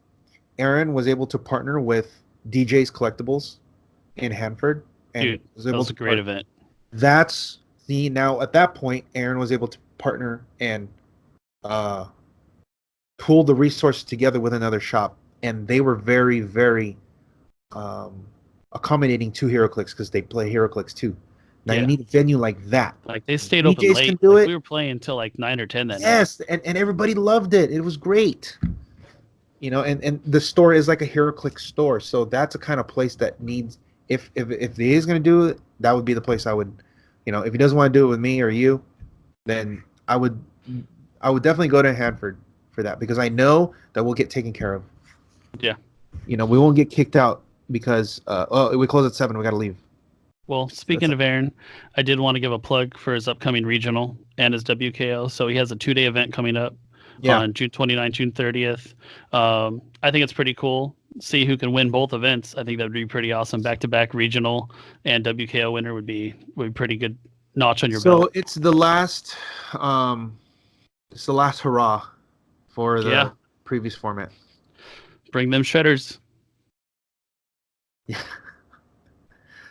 Aaron was able to partner with DJ's Collectibles in Hanford. And that was a great event. Now at that point, Aaron was able to partner and pool the resources together with another shop. And they were very, very accommodating to Heroclix, because they play Heroclix too. Now you need a venue like that. Like they stayed open DJs late. Can do it. We were playing until like 9 or 10 that night. Yes, and everybody loved it. It was great. And the store is like a Heroclix store, so that's a kind of place that needs. If he is going to do it, that would be the place I would. If he doesn't want to do it with me or you, then I would definitely go to Hanford for that, because I know that we'll get taken care of. Yeah. We won't get kicked out because we close at 7. We got to leave. Well, speaking of Aaron, I did want to give a plug for his upcoming regional and his WKO. So he has a 2-day event coming up on June 29th, June 30th. I think it's pretty cool. See who can win both events. I think that would be pretty awesome. Back-to-back regional and WKO winner would be pretty good notch on your belt. So it's the last hurrah for the previous format. Bring them shredders. Yeah.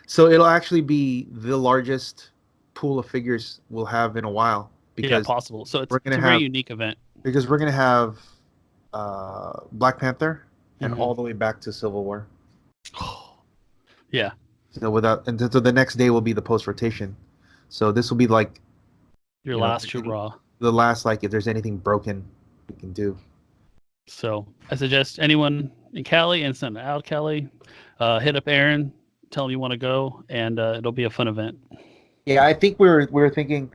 So it'll actually be the largest pool of figures we'll have in a while. Because possible. So it's a very unique event. Because we're going to have Black Panther and all the way back to Civil War. Yeah. So so the next day will be the post rotation. So this will be like your last hurrah. The last, like, if there's anything broken, we can do. So I suggest anyone in Cali and send out Cali, hit up Aaron. Tell him you want to go, and it'll be a fun event. Yeah, I think we're thinking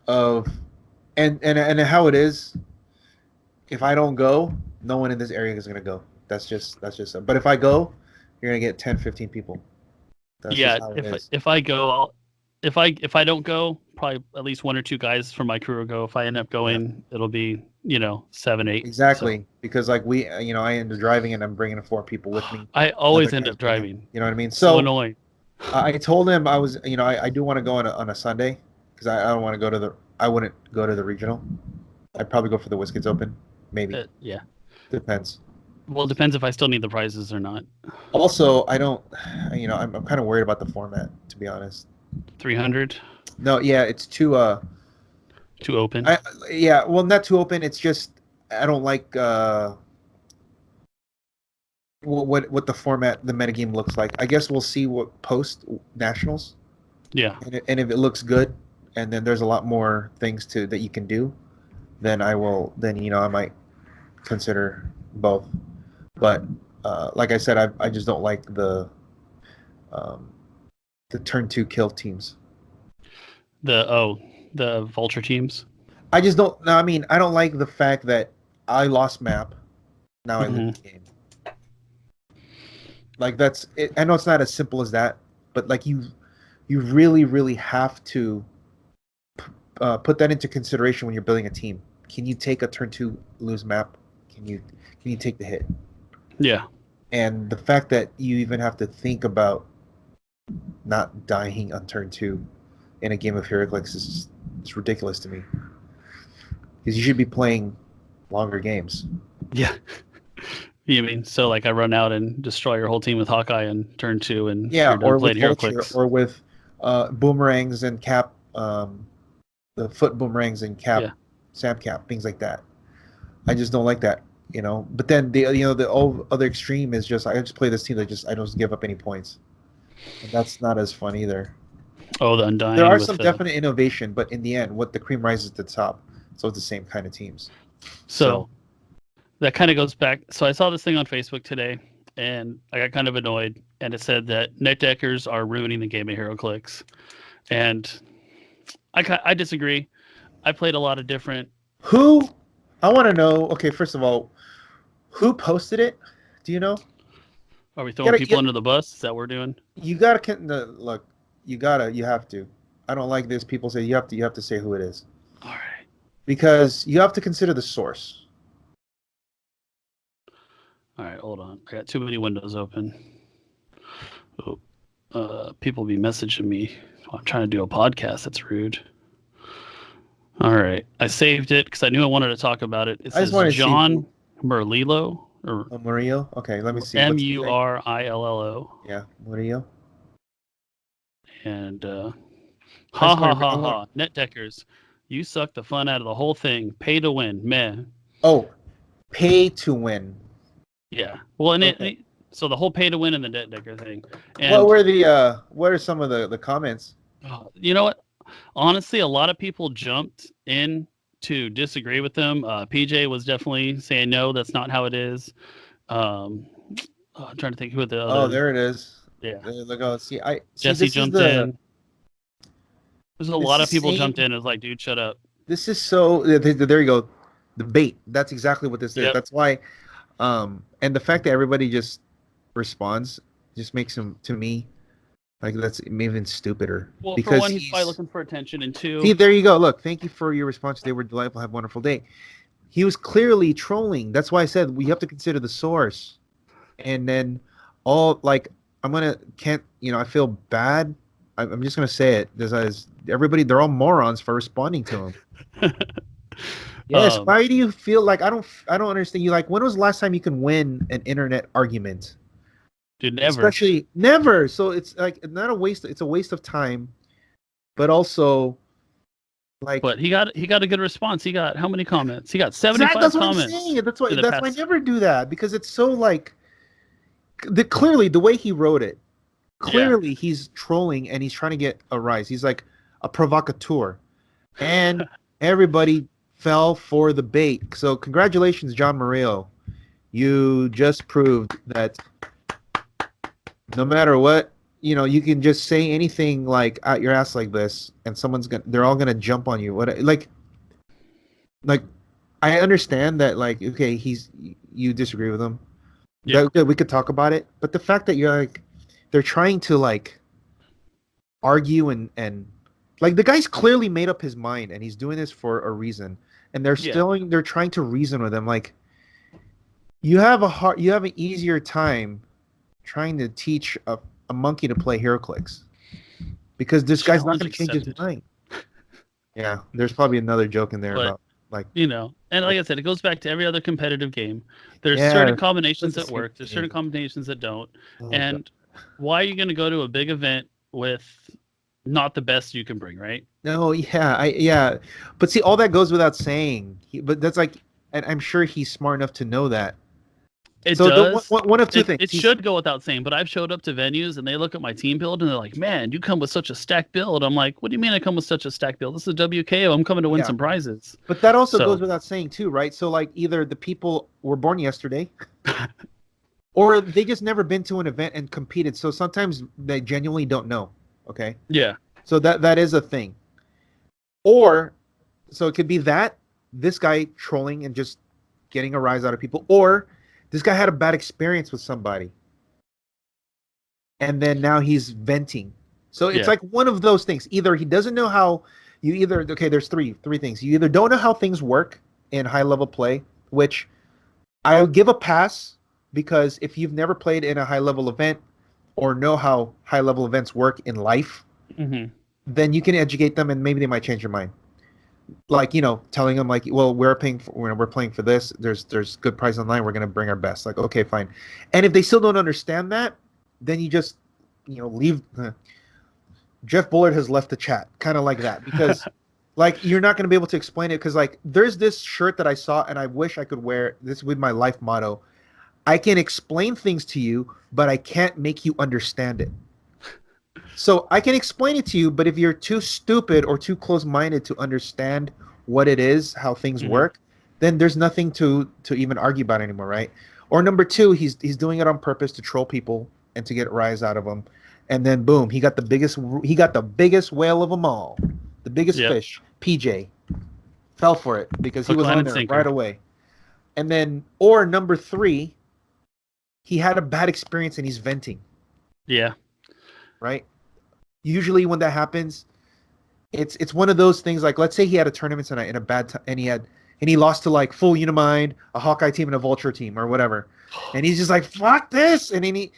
of and how it is. If I don't go, no one in this area is gonna go. That's just. But if I go, you're gonna get 10, 15 people. That's if I go, if I don't go, probably at least 1 or 2 guys from my crew will go. If I end up going, it'll be 7, 8. Exactly, so. Because like I end up driving and I'm bringing 4 people with me. I always end up driving. You know what I mean? So annoying. I told him I was, I do want to go on a Sunday, because I don't want to go to I wouldn't go to the regional. I'd probably go for the Wizkids Open, maybe. Yeah. Depends. Well, it depends if I still need the prizes or not. Also, I don't, I'm kind of worried about the format, to be honest. 300? No, yeah, it's too open. Well, not too open. It's just I don't like what the format, the metagame looks like. I guess we'll see what post nationals. Yeah. And if it looks good, and then there's a lot more things that you can do, then I will. Then I might consider both. But like I said, I just don't like the turn 2 kill teams. The vulture teams. I just don't. No, I mean, I don't like the fact that I lost map. Now I lose the game. Like that's it. I know it's not as simple as that, but like you really, really have to put that into consideration when you're building a team. Can you take a turn 2 lose map? Can you take the hit? Yeah. And the fact that you even have to think about not dying on turn 2 in a game of Heroclix is it's ridiculous to me. Because you should be playing longer games. Yeah. You mean so like I run out and destroy your whole team with Hawkeye in turn 2 and you're done playing Heroclix, or with boomerangs and cap the foot boomerangs and cap Sam cap, things like that. I just don't like that, you know. But then the other extreme is just I just play this team that I don't give up any points. And that's not as fun either. Oh, the Undying. There are some definite innovation, but in the end, what the cream rises to the top. So it's the same kind of teams. So that kind of goes back. So I saw this thing on Facebook today, and I got kind of annoyed. And it said that net deckers are ruining the game of Heroclix, and I disagree. I played a lot of different. Who? I want to know. Okay, first of all, who posted it? Do you know? Are we throwing people under the bus? Is that what we're doing? You gotta look. You have to. I don't like this. People say you have to say who it is. All right. Because you have to consider the source. All right, hold on. I got too many windows open. People be messaging me. I'm trying to do a podcast. That's rude. All right. I saved it because I knew I wanted to talk about it. It says John Murillo. Murillo? Okay, let me see. Murillo. Yeah, Murillo. And ha. Net deckers. You suck the fun out of the whole thing. Pay to win, man. Oh, pay to win. Yeah. Well, and so the whole pay to win and the net decker thing. And what are some of the comments? You know what? Honestly, a lot of people jumped in to disagree with them. PJ was definitely saying no, that's not how it is. I'm trying to think who the other. Oh, there it is. Yeah. Look, Jesse jumped in. There's a lot of people jumped in and was like, dude, shut up. This is so... There you go. The bait. That's exactly what this is. That's why... and the fact that everybody just responds just makes him, to me, like that's even stupider. Well, because for one, he's probably looking for attention, and two... See, there you go. Look, thank you for your response. They were delightful. Have a wonderful day. He was clearly trolling. That's why I said we have to consider the source. And then I feel bad. I'm just going to say it. Everybody, they're all morons for responding to him. Yes. Why do you feel like I don't understand you? Like, when was the last time you can win an internet argument? Dude, never. Especially never. So it's like not a waste. It's a waste of time, but also like. But he got a good response. He got how many comments? He got 75 that's comments. What I'm saying. That's why I never do that because it's so like. Clearly, the way he wrote it, clearly he's trolling and he's trying to get a rise. He's like a provocateur, and everybody fell for the bait. So congratulations, John Murillo. You just proved that no matter what, you can just say anything like out your ass like this, and they're all gonna jump on you. What like I understand that okay, you disagree with him. Yeah, we could talk about it, but the fact that you're they're trying to argue and the guy's clearly made up his mind and he's doing this for a reason, and they're trying to reason with him. You have an easier time trying to teach a monkey to play Heroclix because this guy's not going to change his mind. Yeah, there's probably another joke in there about and like I said, it goes back to every other competitive game. There's certain combinations that work. There's certain combinations that don't. And why are you going to go to a big event with not the best you can bring, right? No, yeah. But see, all that goes without saying. But that's and I'm sure he's smart enough to know that. It does. One of two things. It should go without saying, but I've showed up to venues and they look at my team build and they're like, man, you come with such a stacked build. I'm like, what do you mean I come with such a stacked build? This is WKO. I'm coming to win some prizes. But that also goes without saying too, right? So either the people were born yesterday or they just never been to an event and competed. So sometimes they genuinely don't know. Okay. Yeah. So that is a thing. Or so it could be that this guy trolling and just getting a rise out of people, or this guy had a bad experience with somebody, and then now he's venting. So it's like one of those things. Either he doesn't know how there's three things. You either don't know how things work in high level play, which I would give a pass, because if you've never played in a high level event or know how high level events work in life, then you can educate them and maybe they might change your mind. Like, telling them like, well, we're playing for this. There's good price online. We're going to bring our best. Like, okay, fine. And if they still don't understand that, then you just, leave. Jeff Bullard has left the chat, kind of like that, because like you're not going to be able to explain it, because like there's this shirt that I saw and I wish I could wear this with my life motto. I can explain things to you, but I can't make you understand it. So I can explain it to you, but if you're too stupid or too close-minded to understand what it is, how things work, then there's nothing to even argue about anymore, right? Or number two, he's doing it on purpose to troll people and to get a rise out of them. And then boom, he got the biggest whale of them all, the biggest fish. PJ fell for it because he was on there right away. And then, or number three, he had a bad experience and he's venting. Yeah. Right. Usually when that happens, it's one of those things. Like, let's say he had a tournament tonight and a bad time, and he lost to like full Unimind, a Hawkeye team, and a Vulture team or whatever, and he's just like, fuck this, and then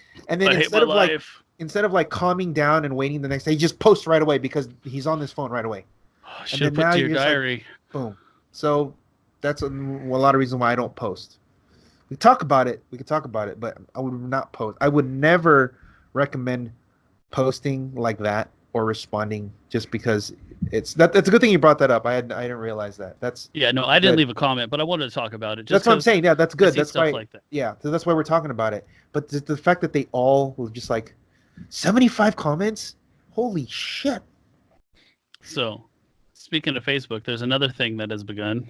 instead of like calming down and waiting the next day, he just posts right away because he's on his phone right away. Should have put to your diary. Like, boom. So that's a lot of reason why I don't post. We can talk about it, but I would not post. I would never recommend posting like that or responding just because that's a good thing you brought that up. I didn't realize that. I didn't leave a comment, but I wanted to talk about it. That's what I'm saying. Yeah, that's good. That's why. Like that. Yeah, so that's why we're talking about it. But the fact that they all were just like 75 comments, holy shit. So, speaking of Facebook, there's another thing that has begun.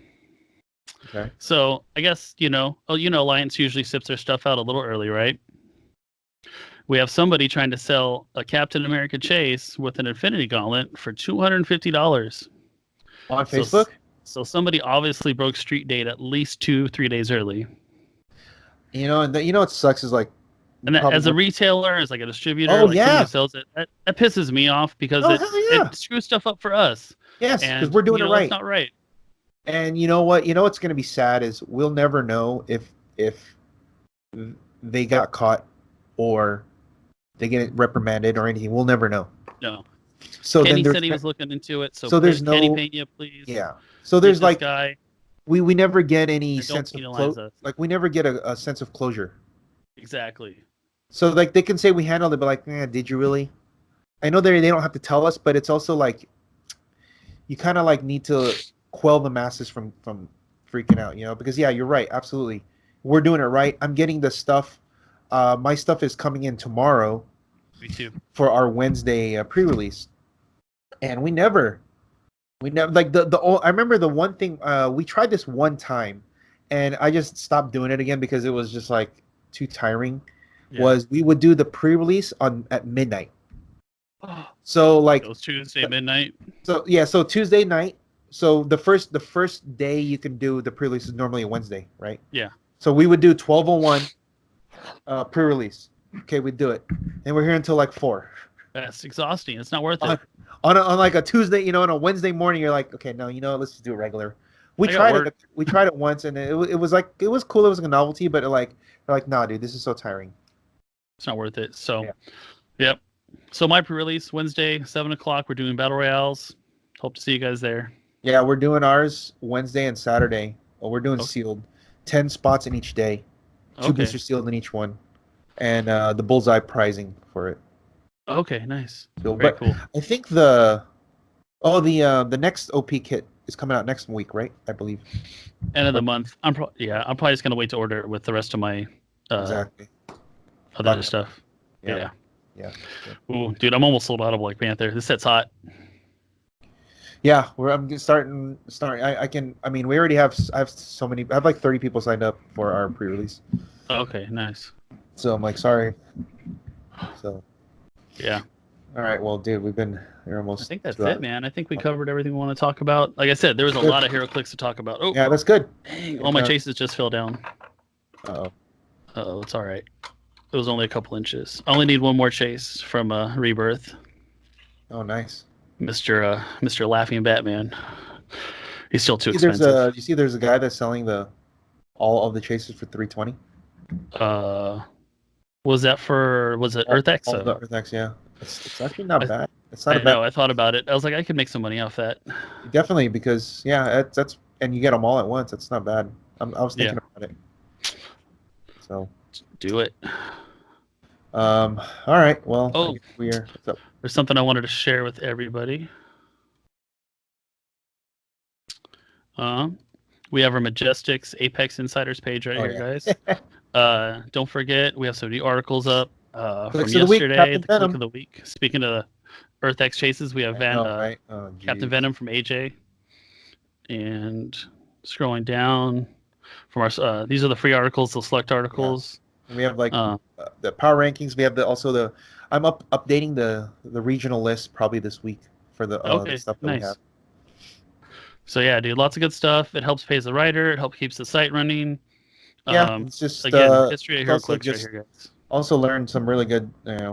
Okay. So I guess Alliance usually sips their stuff out a little early, right? We have somebody trying to sell a Captain America Chase with an Infinity Gauntlet for $250 on Facebook. So somebody obviously broke street date at least 2-3 days early. And what sucks is like, and that, as a retailer, as like a distributor, somebody sells it, that pisses me off because it screws stuff up for us. Yes, because we're doing it right. It's not right. And you know what? What's going to be sad is we'll never know if they got caught or they get reprimanded or anything. We'll never know. No. So Kenny said he was looking into it. So there's Kenny Pena, please. Yeah. So there's like guy. We never get any sense of closure. Like we never get a sense of closure. Exactly. So like they can say we handled it, but like, did you really? I know they don't have to tell us, but it's also like you kind of like need to quell the masses from freaking out, because you're right, absolutely, we're doing it right. I'm getting the stuff. My stuff is coming in tomorrow. Me too. For our Wednesday pre-release, and we never like I remember the one thing we tried this one time, and I just stopped doing it again because it was just like too tiring. Yeah. Was we would do the pre-release at midnight. So like it was Tuesday midnight. So Tuesday night. So the first day you can do the pre-release is normally a Wednesday, right? Yeah. So we would do 12:01 pre-release. Okay, we'd do it, and we're here until like 4. That's exhausting. It's not worth it. On like a Tuesday, on a Wednesday morning, you're like, okay, no, let's just do it regular. We tried it once, and it was cool. It was like a novelty, but they're like, nah, dude, this is so tiring. It's not worth it. So, Yep. So my pre-release Wednesday, 7:00. We're doing battle royales. Hope to see you guys there. Yeah, we're doing ours Wednesday and Saturday. We're doing sealed, 10 spots in each day, 2 boosters sealed in each one, and the bullseye pricing for it. Okay, nice. So, Very cool. I think the next OP kit is coming out next week, right? I believe. End of the month. I'm probably just gonna wait to order it with the rest of my other stuff. Yeah. Ooh, dude, I'm almost sold out of Black Panther. This set's hot. Yeah, I'm starting. I mean, we already have. I have like 30 people signed up for our pre-release. Okay, nice. So I'm like, sorry. So. Yeah. All right. Well, dude, we've been here I almost think that's 2 it, hours. man. I think we covered everything we want to talk about. Like I said, there was a lot of Heroclix to talk about. Oh, Yeah, that's good. dang, all my chases just fell down. Uh-oh. Oh, it's all right. It was only a couple inches. I only need one more chase from Rebirth. Oh, nice. Mr. Laughing Batman. He's still too There's expensive. you see, there's a guy that's selling all of the chases for 320. Was it EarthX? All the Earth-X, yeah. It's actually not bad. It's not I a bad. know. I thought about it. I was like, I could make some money off that. Definitely, because yeah, that's and you get them all at once. That's not bad. I was thinking about it. So do it. All right. Well, Oh, what's up? There's something I wanted to share with everybody. We have our Majestix Apex Insiders page right here, guys. Don't forget, we have some new articles up from yesterday, the click of the week. Speaking of EarthX chases, we have Captain Venom from AJ. And scrolling down from our, these are the free articles, the select articles. Yeah. We have like the power rankings. We have I'm updating the regional list probably this week for the stuff that we have. So yeah, dude, lots of good stuff. It helps pays the writer. It helps keeps the site running. Yeah, it's just again, history of Heroclix right here, guys. Also learned some really good,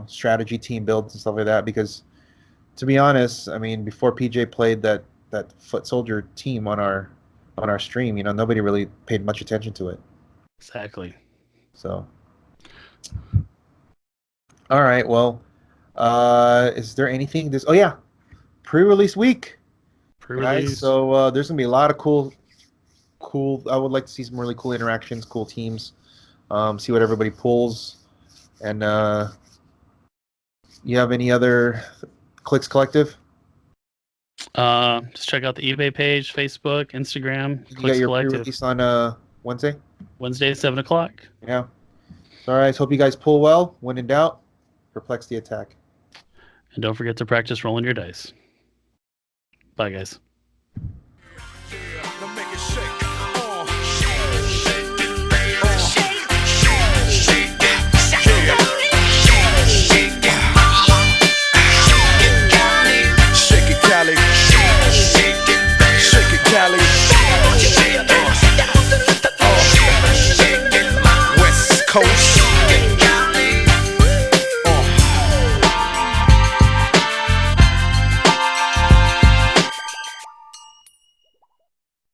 strategy team builds and stuff like that. Because, to be honest, I mean, before PJ played that Foot Soldier team on our stream, nobody really paid much attention to it. Exactly. So, all right. Well, is there anything Oh yeah, pre-release week. Pre-release. Guys, so there's gonna be a lot of cool. I would like to see some really cool interactions, cool teams. See what everybody pulls, and you have any other Clicks Collective? Just check out the eBay page, Facebook, Instagram. You got your pre-release on Wednesday. Wednesday at 7:00. Yeah. All right. Hope you guys pull well. When in doubt, perplex the attack. And don't forget to practice rolling your dice. Bye, guys.